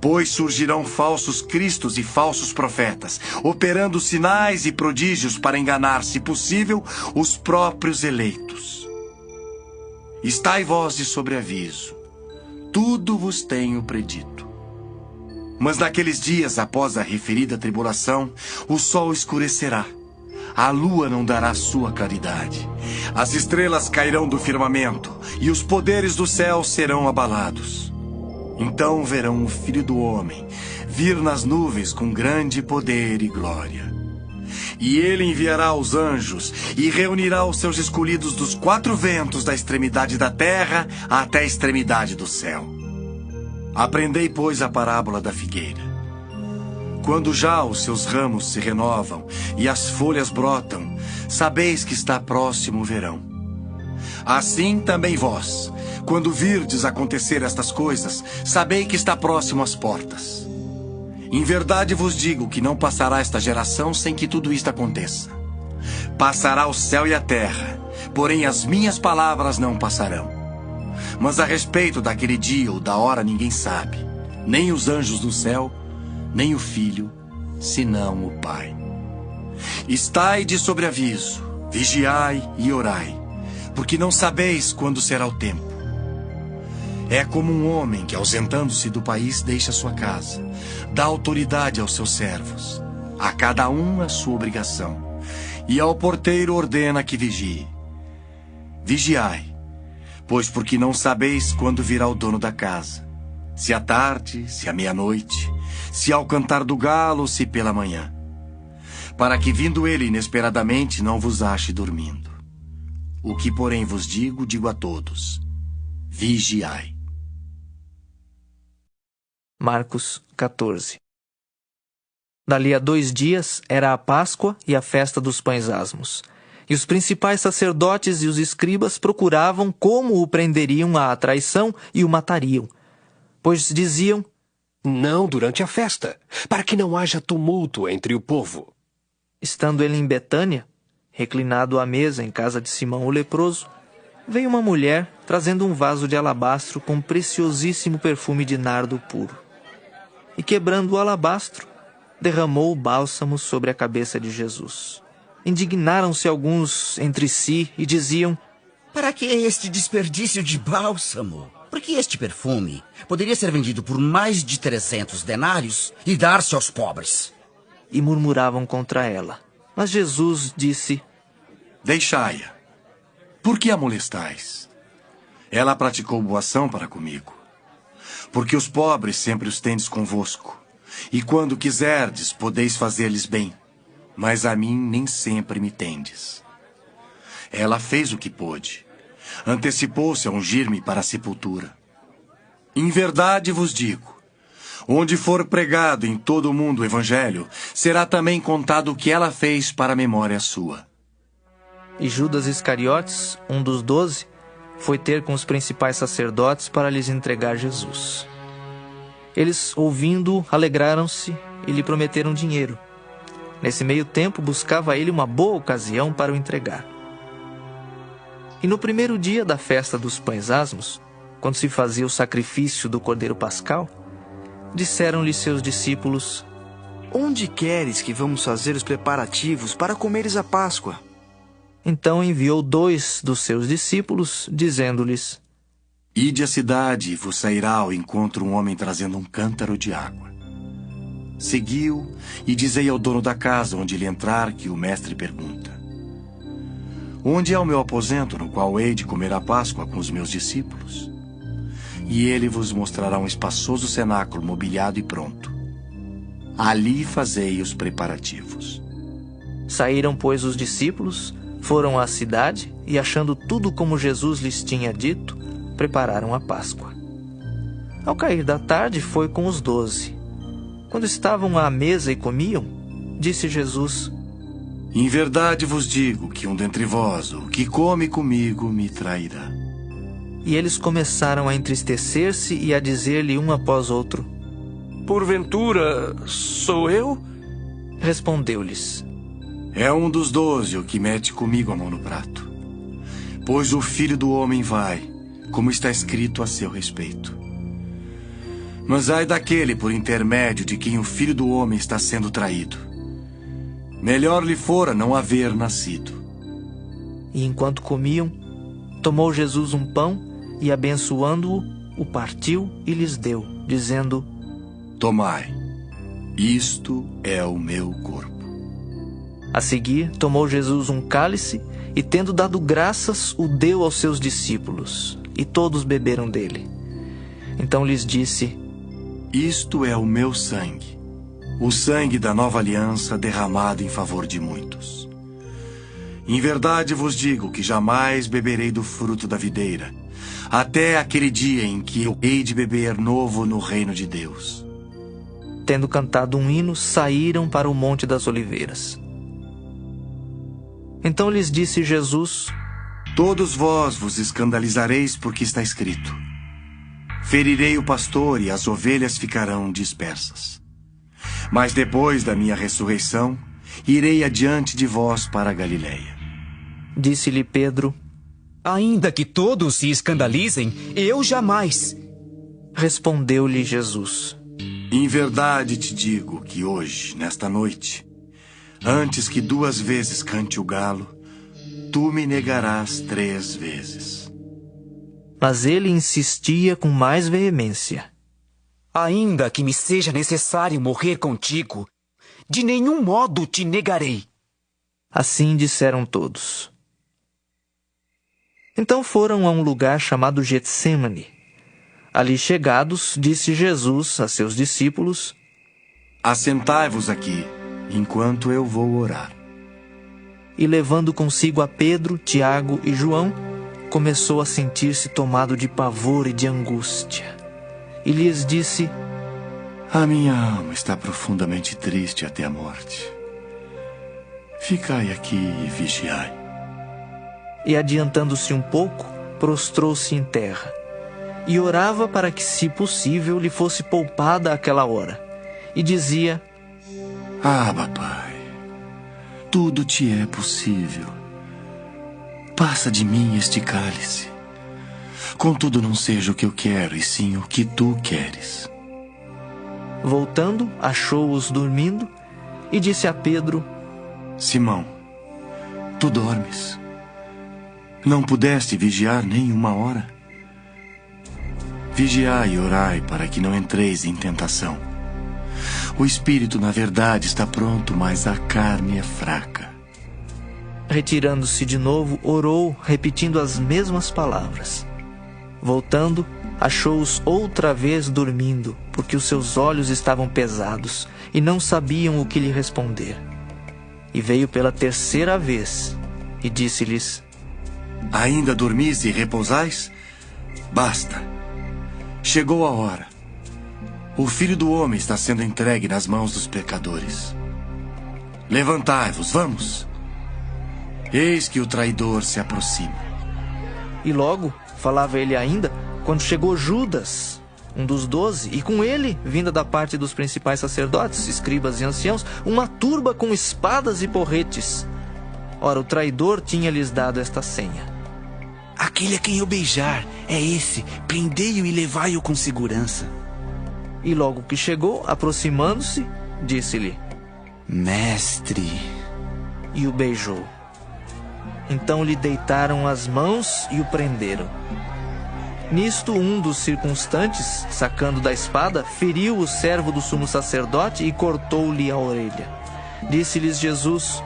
Speaker 5: Pois surgirão falsos cristos e falsos profetas, operando sinais e prodígios para enganar, se possível, os próprios eleitos. Estai vós de sobreaviso, tudo vos tenho predito. Mas naqueles dias, após a referida tribulação, o sol escurecerá, a lua não dará sua claridade, As estrelas cairão do firmamento, e os poderes do céu serão abalados. Então verão o Filho do Homem vir nas nuvens com grande poder e glória. E ele enviará os anjos e reunirá os seus escolhidos dos 4 ventos, da extremidade da terra até a extremidade do céu. Aprendei, pois, a parábola da figueira. Quando já os seus ramos se renovam e as folhas brotam, sabeis que está próximo o verão. Assim também vós, quando virdes acontecer estas coisas, sabei que está próximo às portas. Em verdade vos digo que não passará esta geração sem que tudo isto aconteça. Passará o céu e a terra, porém as minhas palavras não passarão. Mas a respeito daquele dia ou da hora ninguém sabe, nem os anjos do céu, nem o Filho, senão o Pai. Estai de sobreaviso, vigiai e orai, porque não sabeis quando será o tempo. É como um homem que, ausentando-se do país, deixa sua casa, dá autoridade aos seus servos, a cada um a sua obrigação, e ao porteiro ordena que vigie. Vigiai, pois porque não sabeis quando virá o dono da casa, se à tarde, se à meia-noite, se ao cantar do galo, se pela manhã, para que, vindo ele inesperadamente, não vos ache dormindo. O que, porém, vos digo, digo a todos: vigiai.
Speaker 1: Marcos 14. Dali a 2 dias era a Páscoa e a festa dos pães asmos. E os principais sacerdotes e os escribas procuravam como o prenderiam à traição e o matariam. Pois diziam:
Speaker 8: não durante a festa, para que não haja tumulto entre o povo.
Speaker 1: Estando ele em Betânia, reclinado à mesa em casa de Simão o leproso, veio uma mulher trazendo um vaso de alabastro com preciosíssimo perfume de nardo puro. E quebrando o alabastro, derramou o bálsamo sobre a cabeça de Jesus. Indignaram-se alguns entre si e diziam:
Speaker 21: para que este desperdício de bálsamo? Porque este perfume poderia ser vendido por mais de 300 denários e dar-se aos pobres.
Speaker 1: E murmuravam contra ela. Mas Jesus disse:
Speaker 5: deixai-a. Por que a molestais? Ela praticou boa ação para comigo. Porque os pobres sempre os tendes convosco, e quando quiserdes, podeis fazer-lhes bem, mas a mim nem sempre me tendes. Ela fez o que pôde. Antecipou-se a ungir-me para a sepultura. Em verdade vos digo, onde for pregado em todo o mundo o evangelho, será também contado o que ela fez para a memória sua.
Speaker 1: E Judas Iscariotes, um dos 12, foi ter com os principais sacerdotes para lhes entregar Jesus. Eles, ouvindo, alegraram-se e lhe prometeram dinheiro. Nesse meio tempo, buscava ele uma boa ocasião para o entregar. E no primeiro dia da festa dos pães asmos, quando se fazia o sacrifício do cordeiro pascal, disseram-lhe seus discípulos:
Speaker 7: onde queres que vamos fazer os preparativos para comeres a Páscoa?
Speaker 1: Então enviou 2 dos seus discípulos, dizendo-lhes:
Speaker 5: ide à cidade e vos sairá ao encontro um homem trazendo um cântaro de água. Seguiu e dizei ao dono da casa onde ele entrar que o mestre pergunta: onde é o meu aposento no qual hei de comer a Páscoa com os meus discípulos? E ele vos mostrará um espaçoso cenáculo mobiliado e pronto. Ali fazei os preparativos.
Speaker 1: Saíram, pois, os discípulos, foram à cidade e, achando tudo como Jesus lhes tinha dito, prepararam a Páscoa. Ao cair da tarde, foi com os 12. Quando estavam à mesa e comiam, disse Jesus:
Speaker 5: em verdade vos digo que um dentre vós, o que come comigo, me trairá.
Speaker 1: E eles começaram a entristecer-se e a dizer-lhe um após outro:
Speaker 12: porventura, sou eu?
Speaker 1: Respondeu-lhes:
Speaker 5: é um dos 12 o que mete comigo a mão no prato. Pois o Filho do Homem vai, como está escrito a seu respeito. Mas ai daquele por intermédio de quem o Filho do Homem está sendo traído. Melhor lhe fora não haver nascido.
Speaker 1: E enquanto comiam, tomou Jesus um pão e, abençoando-o, o partiu e lhes deu, dizendo:
Speaker 5: tomai, isto é o meu corpo.
Speaker 1: A seguir, tomou Jesus um cálice e tendo dado graças, o deu aos seus discípulos, e todos beberam dele. Então lhes disse:
Speaker 5: Isto é o meu sangue, o sangue da nova aliança derramado em favor de muitos. Em verdade vos digo que jamais beberei do fruto da videira, até aquele dia em que eu hei de beber novo no reino de Deus.
Speaker 1: Tendo cantado um hino, saíram para o Monte das Oliveiras. Então lhes disse Jesus:
Speaker 5: Todos vós vos escandalizareis porque está escrito: Ferirei o pastor e as ovelhas ficarão dispersas. Mas depois da minha ressurreição, irei adiante de vós para a Galiléia.
Speaker 1: Disse-lhe Pedro:
Speaker 19: Ainda que todos se escandalizem, eu jamais.
Speaker 1: Respondeu-lhe Jesus:
Speaker 5: Em verdade te digo que hoje, nesta noite, antes que 2 vezes cante o galo, tu me negarás 3 vezes.
Speaker 1: Mas ele insistia com mais veemência:
Speaker 19: Ainda que me seja necessário morrer contigo, de nenhum modo te negarei.
Speaker 1: Assim disseram todos. Então foram a um lugar chamado Getsêmani. Ali chegados, disse Jesus a seus discípulos:
Speaker 5: Assentai-vos aqui, enquanto eu vou orar.
Speaker 1: E levando consigo a Pedro, Tiago e João, começou a sentir-se tomado de pavor e de angústia. E lhes disse:
Speaker 5: A minha alma está profundamente triste até a morte. Ficai aqui e vigiai.
Speaker 1: E adiantando-se um pouco, prostrou-se em terra, e orava para que, se possível, lhe fosse poupada aquela hora. E dizia:
Speaker 5: Abba, Pai, tudo te é possível. Passa de mim este cálice. Contudo, não seja o que eu quero, e sim o que tu queres.
Speaker 1: Voltando, achou-os dormindo, e disse a Pedro:
Speaker 5: Simão, tu dormes? Não pudeste vigiar nem 1 hora? Vigiai e orai para que não entreis em tentação. O espírito, na verdade, está pronto, mas a carne é fraca.
Speaker 1: Retirando-se de novo, orou, repetindo as mesmas palavras. Voltando, achou-os outra vez dormindo, porque os seus olhos estavam pesados, e não sabiam o que lhe responder. E veio pela 3ª vez, e disse-lhes:
Speaker 5: Ainda dormis e repousais? Basta. Chegou a hora. O Filho do Homem está sendo entregue nas mãos dos pecadores. Levantai-vos, vamos. Eis que o traidor se aproxima.
Speaker 1: E logo, falava ele ainda, quando chegou Judas, um dos 12, e com ele, vinda da parte dos principais sacerdotes, escribas e anciãos, uma turba com espadas e porretes. Ora, o traidor tinha-lhes dado esta senha:
Speaker 7: Aquele a quem eu beijar, é esse, prendei-o e levai-o com segurança.
Speaker 1: E logo que chegou, aproximando-se, disse-lhe:
Speaker 7: Mestre.
Speaker 1: E o beijou. Então lhe deitaram as mãos e o prenderam. Nisto, um dos circunstantes, sacando da espada, feriu o servo do sumo sacerdote e cortou-lhe a orelha. Disse-lhes Jesus: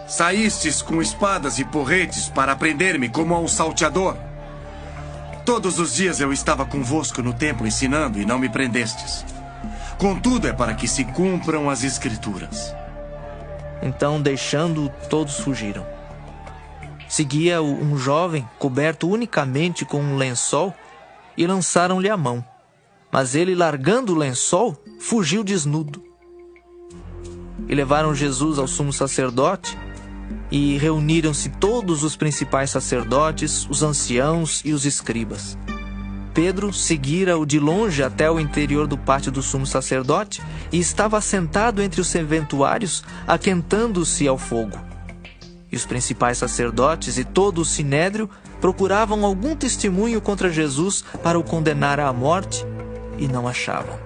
Speaker 5: Saístes com espadas e porretes para prender-me como a um salteador. Todos os dias eu estava convosco no templo ensinando e não me prendestes. Contudo, é para que se cumpram as Escrituras.
Speaker 1: Então, deixando-o, todos fugiram. Seguia-o um jovem, coberto unicamente com um lençol, e lançaram-lhe a mão. Mas ele, largando o lençol, fugiu desnudo. E levaram Jesus ao sumo sacerdote, e reuniram-se todos os principais sacerdotes, os anciãos e os escribas. Pedro seguira-o de longe até o interior do pátio do sumo sacerdote e estava sentado entre os serventuários, aquentando-se ao fogo. E os principais sacerdotes e todo o sinédrio procuravam algum testemunho contra Jesus para o condenar à morte e não achavam.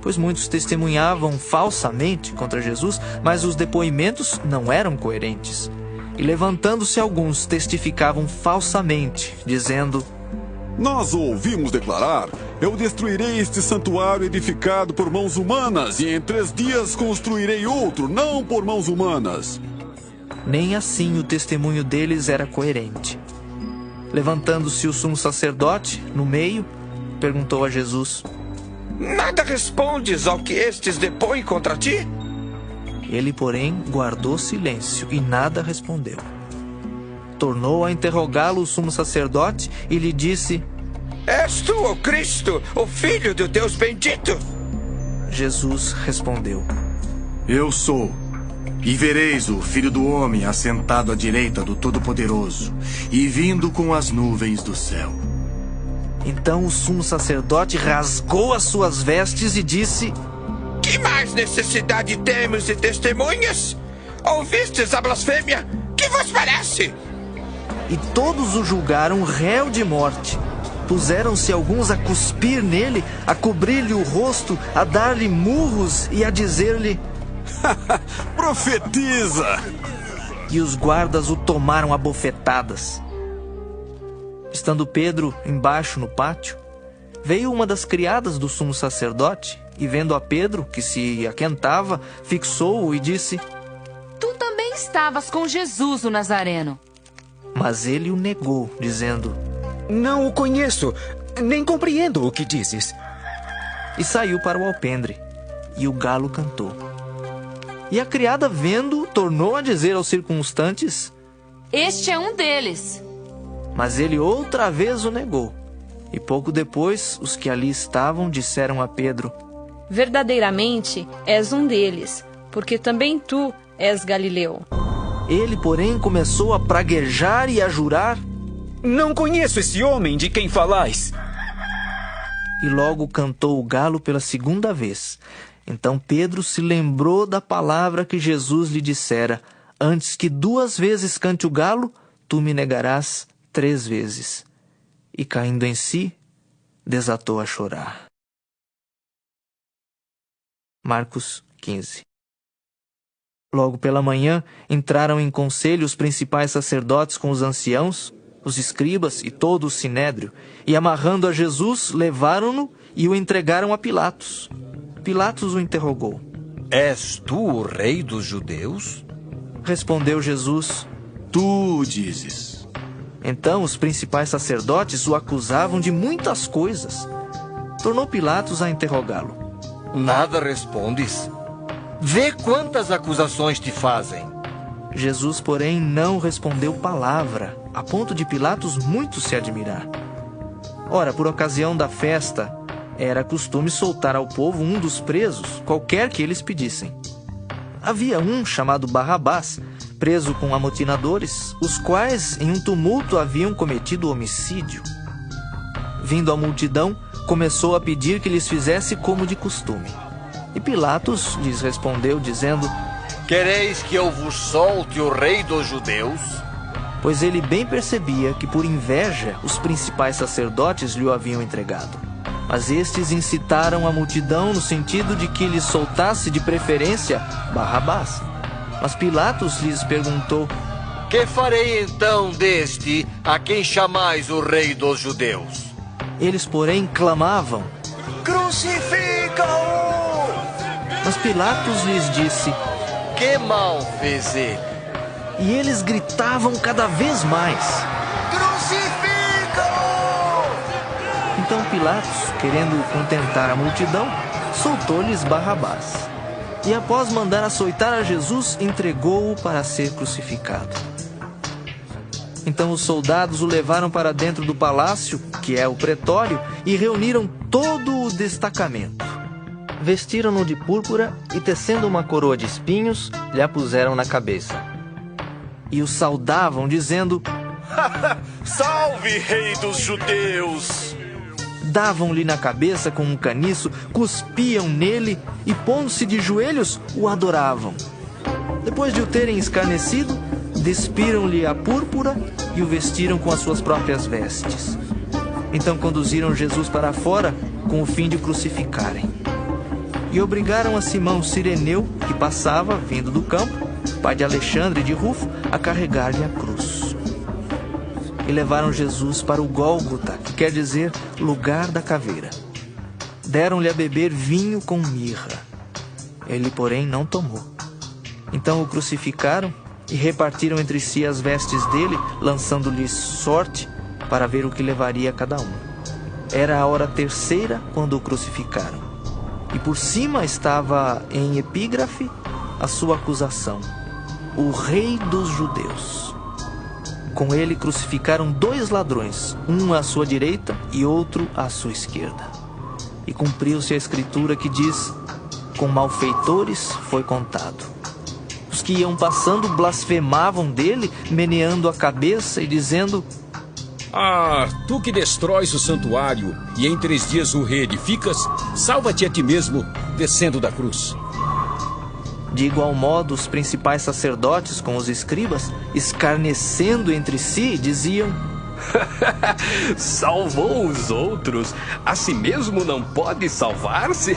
Speaker 1: Pois muitos testemunhavam falsamente contra Jesus, mas os depoimentos não eram coerentes. E levantando-se alguns, testificavam falsamente, dizendo:
Speaker 2: Nós o ouvimos declarar: Eu destruirei este santuário edificado por mãos humanas, e em 3 dias construirei outro, não por mãos humanas.
Speaker 1: Nem assim o testemunho deles era coerente. Levantando-se o sumo sacerdote, no meio, perguntou a Jesus:
Speaker 11: Nada respondes ao que estes depõem contra ti?
Speaker 1: Ele, porém, guardou silêncio e nada respondeu. Tornou a interrogá-lo o sumo sacerdote e lhe disse:
Speaker 11: És tu, o Cristo, o Filho do Deus bendito?
Speaker 1: Jesus respondeu:
Speaker 5: Eu sou. E vereis o Filho do Homem assentado à direita do Todo-Poderoso e vindo com as nuvens do céu.
Speaker 1: Então o sumo sacerdote rasgou as suas vestes e disse:
Speaker 11: Que mais necessidade temos de testemunhas? Ouvistes a blasfêmia? Que vos parece?
Speaker 1: E todos o julgaram réu de morte. Puseram-se alguns a cuspir nele, a cobrir-lhe o rosto, a dar-lhe murros e a dizer-lhe:
Speaker 2: Profetiza!
Speaker 1: E os guardas o tomaram a bofetadas. Estando Pedro embaixo no pátio, veio uma das criadas do sumo sacerdote e, vendo a Pedro, que se aquentava, fixou-o e disse:
Speaker 10: Tu também estavas com Jesus, o Nazareno.
Speaker 1: Mas ele o negou, dizendo:
Speaker 19: Não o conheço, nem compreendo o que dizes.
Speaker 1: E saiu para o alpendre, e o galo cantou. E a criada, vendo, tornou a dizer aos circunstantes:
Speaker 10: Este é um deles.
Speaker 1: Mas ele outra vez o negou. E pouco depois, os que ali estavam disseram a Pedro:
Speaker 14: Verdadeiramente és um deles, porque também tu és Galileu.
Speaker 1: Ele, porém, começou a praguejar e a jurar:
Speaker 19: Não conheço esse homem de quem falais.
Speaker 1: E logo cantou o galo pela segunda vez. Então Pedro se lembrou da palavra que Jesus lhe dissera: Antes que 2 vezes cante o galo, tu me negarás 3 vezes. E caindo em si, desatou a chorar. Marcos 15. Logo pela manhã, entraram em conselho os principais sacerdotes com os anciãos, os escribas e todo o sinédrio, e amarrando a Jesus, levaram-no e o entregaram a Pilatos. Pilatos o interrogou:
Speaker 22: És tu o rei dos judeus?
Speaker 1: Respondeu Jesus:
Speaker 5: Tu o dizes.
Speaker 1: Então os principais sacerdotes o acusavam de muitas coisas. Tornou Pilatos a interrogá-lo:
Speaker 22: Nada respondes? Vê quantas acusações te fazem.
Speaker 1: Jesus, porém, não respondeu palavra, a ponto de Pilatos muito se admirar. Ora, por ocasião da festa, era costume soltar ao povo um dos presos, qualquer que eles pedissem. Havia um chamado Barrabás, preso com amotinadores, os quais em um tumulto haviam cometido homicídio. Vindo a multidão, começou a pedir que lhes fizesse como de costume. E Pilatos lhes respondeu, dizendo:
Speaker 22: Quereis que eu vos solte o rei dos judeus?
Speaker 1: Pois ele bem percebia que por inveja os principais sacerdotes lhe o haviam entregado. Mas estes incitaram a multidão no sentido de que lhes soltasse de preferência Barrabás. Mas Pilatos lhes perguntou:
Speaker 22: Que farei então deste a quem chamais o rei dos judeus?
Speaker 1: Eles, porém, clamavam:
Speaker 22: Crucifica-o!
Speaker 1: Mas Pilatos lhes disse:
Speaker 22: Que mal fez ele?
Speaker 1: E eles gritavam cada vez mais:
Speaker 22: Crucifica-o!
Speaker 1: Então Pilatos, querendo contentar a multidão, soltou-lhes Barrabás. E após mandar açoitar a Jesus, entregou-o para ser crucificado. Então os soldados o levaram para dentro do palácio, que é o pretório, e reuniram todo o destacamento. Vestiram-no de púrpura e, tecendo uma coroa de espinhos, lhe a puseram na cabeça. E o saudavam, dizendo:
Speaker 22: Salve, rei dos judeus!
Speaker 1: Davam-lhe na cabeça com um caniço, cuspiam nele e, pondo-se de joelhos, o adoravam. Depois de o terem escarnecido, despiram-lhe a púrpura e o vestiram com as suas próprias vestes. Então conduziram Jesus para fora com o fim de o crucificarem. E obrigaram a Simão Cireneu, que passava, vindo do campo, pai de Alexandre e de Rufo, a carregar-lhe a cruz. E levaram Jesus para o Gólgota, que quer dizer lugar da caveira. Deram-lhe a beber vinho com mirra. Ele, porém, não tomou. Então o crucificaram e repartiram entre si as vestes dele, lançando-lhes sorte para ver o que levaria cada um. Era a hora terceira quando o crucificaram. E por cima estava em epígrafe a sua acusação: o Rei dos Judeus. Com ele crucificaram 2 ladrões, um à sua direita e outro à sua esquerda. E cumpriu-se a escritura que diz: com malfeitores foi contado. Os que iam passando blasfemavam dele, meneando a cabeça e dizendo:
Speaker 20: Ah, tu que destróis o santuário e em 3 dias o reedificas, salva-te a ti mesmo, descendo da cruz.
Speaker 1: De igual modo, os principais sacerdotes com os escribas, escarnecendo entre si, diziam:
Speaker 8: salvou os outros, a si mesmo não pode salvar-se?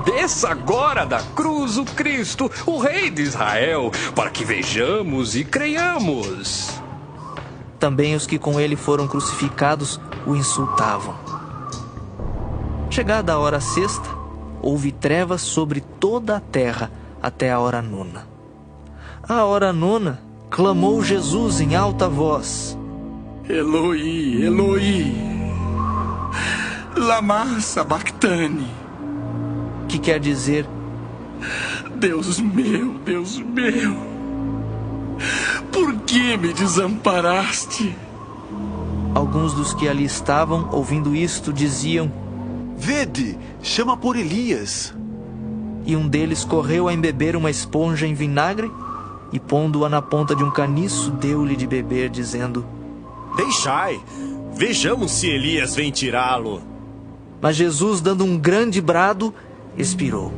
Speaker 8: Desça agora da cruz o Cristo, o Rei de Israel, para que vejamos e creiamos.
Speaker 1: Também os que com ele foram crucificados o insultavam. Chegada a hora sexta, houve trevas sobre toda a terra até a hora nona. À hora nona, clamou Jesus em alta voz:
Speaker 5: Eloi, Eloi, lama sabachthani.
Speaker 1: Que quer dizer:
Speaker 5: Deus meu, por que me desamparaste?
Speaker 1: Alguns dos que ali estavam, ouvindo isto, diziam:
Speaker 13: Vede, chama por Elias.
Speaker 1: E um deles correu a embeber uma esponja em vinagre e, pondo-a na ponta de um caniço, deu-lhe de beber, dizendo:
Speaker 9: Deixai, vejamos se Elias vem tirá-lo.
Speaker 1: Mas Jesus, dando um grande brado, expirou.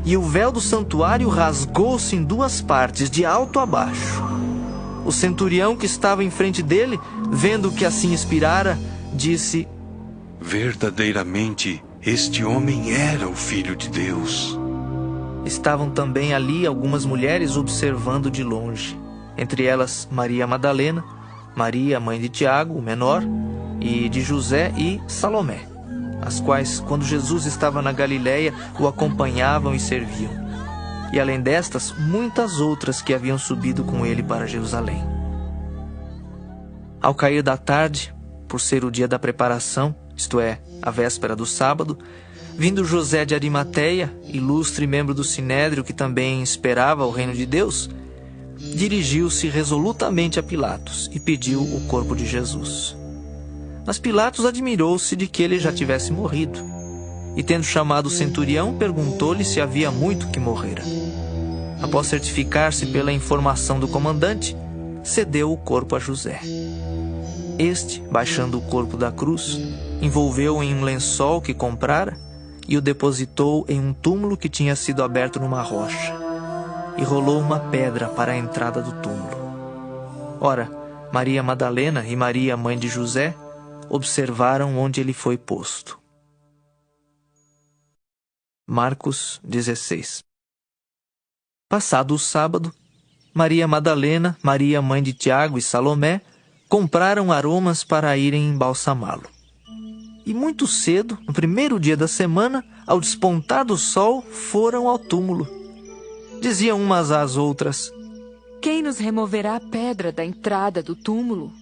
Speaker 1: E o véu do santuário rasgou-se em 2 partes, de alto a baixo. O centurião que estava em frente dele, vendo que assim expirara, disse:
Speaker 3: verdadeiramente, este homem era o Filho de Deus.
Speaker 1: Estavam também ali algumas mulheres observando de longe, entre elas Maria Madalena, Maria, mãe de Tiago, o menor, e de José e Salomé, as quais, quando Jesus estava na Galileia, o acompanhavam e serviam. E além destas, muitas outras que haviam subido com ele para Jerusalém. Ao cair da tarde, por ser o dia da preparação, isto é, a véspera do sábado, vindo José de Arimateia, ilustre membro do Sinédrio que também esperava o reino de Deus, dirigiu-se resolutamente a Pilatos e pediu o corpo de Jesus. Mas Pilatos admirou-se de que ele já tivesse morrido, e tendo chamado o centurião, perguntou-lhe se havia muito que morrera. Após certificar-se pela informação do comandante, cedeu o corpo a José. Este, baixando o corpo da cruz, envolveu-o em um lençol que comprara e o depositou em um túmulo que tinha sido aberto numa rocha, e rolou uma pedra para a entrada do túmulo. Ora, Maria Madalena e Maria, mãe de José, observaram onde ele foi posto. Marcos 16. Passado o sábado, Maria Madalena, Maria, mãe de Tiago e Salomé, compraram aromas para irem embalsamá-lo. E muito cedo, no primeiro dia da semana, ao despontar do sol, foram ao túmulo. Diziam umas às outras:
Speaker 10: quem nos removerá a pedra da entrada do túmulo?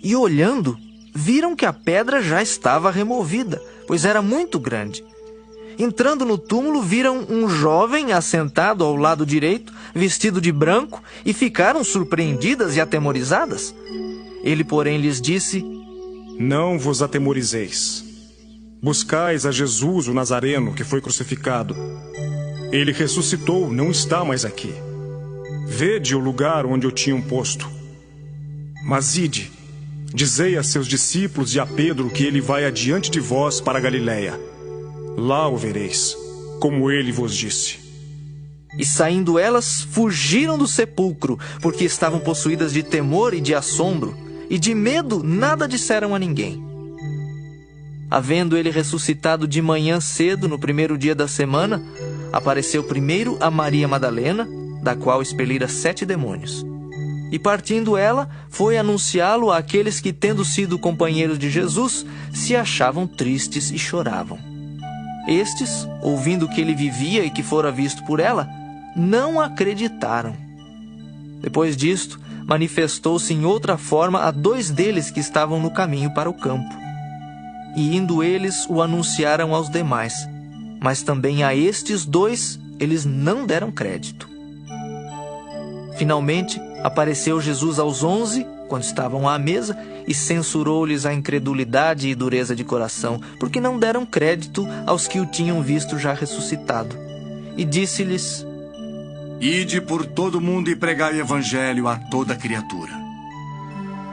Speaker 1: E olhando, viram que a pedra já estava removida, pois era muito grande. Entrando no túmulo, viram um jovem assentado ao lado direito, vestido de branco, e ficaram surpreendidas e atemorizadas. Ele, porém, lhes disse:
Speaker 12: não vos atemorizeis. Buscais a Jesus, o Nazareno, que foi crucificado. Ele ressuscitou, não está mais aqui. Vede o lugar onde o tinham posto. Mas ide, dizei a seus discípulos e a Pedro que ele vai adiante de vós para a Galileia. Lá o vereis, como ele vos disse.
Speaker 1: E saindo elas, fugiram do sepulcro, porque estavam possuídas de temor e de assombro, e de medo nada disseram a ninguém. Havendo ele ressuscitado de manhã cedo, no primeiro dia da semana, apareceu primeiro a Maria Madalena, da qual expelira 7 demônios. E partindo ela, foi anunciá-lo àqueles que, tendo sido companheiros de Jesus, se achavam tristes e choravam. Estes, ouvindo que ele vivia e que fora visto por ela, não acreditaram. Depois disto, manifestou-se em outra forma a 2 deles que estavam no caminho para o campo. E indo eles, o anunciaram aos demais. Mas também a estes 2 eles não deram crédito. Finalmente, apareceu Jesus aos 11, quando estavam à mesa, e censurou-lhes a incredulidade e dureza de coração, porque não deram crédito aos que o tinham visto já ressuscitado. E disse-lhes:
Speaker 5: Ide por todo o mundo e pregai o evangelho a toda criatura.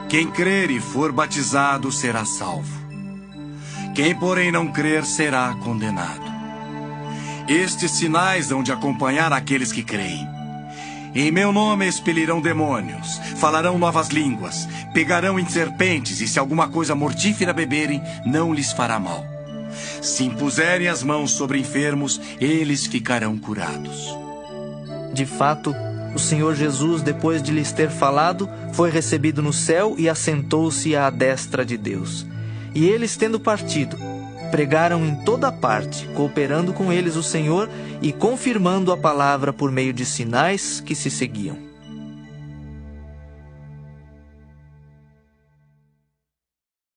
Speaker 5: Quem crer e for batizado será salvo. Quem, porém, não crer será condenado. Estes sinais hão de acompanhar aqueles que creem. Em meu nome expelirão demônios, falarão novas línguas, pegarão em serpentes, e se alguma coisa mortífera beberem, não lhes fará mal. Se impuserem as mãos sobre enfermos, eles ficarão curados.
Speaker 1: De fato, o Senhor Jesus, depois de lhes ter falado, foi recebido no céu e assentou-se à destra de Deus. E eles, tendo partido, pregaram em toda parte, cooperando com eles o Senhor e confirmando a palavra por meio de sinais que se seguiam.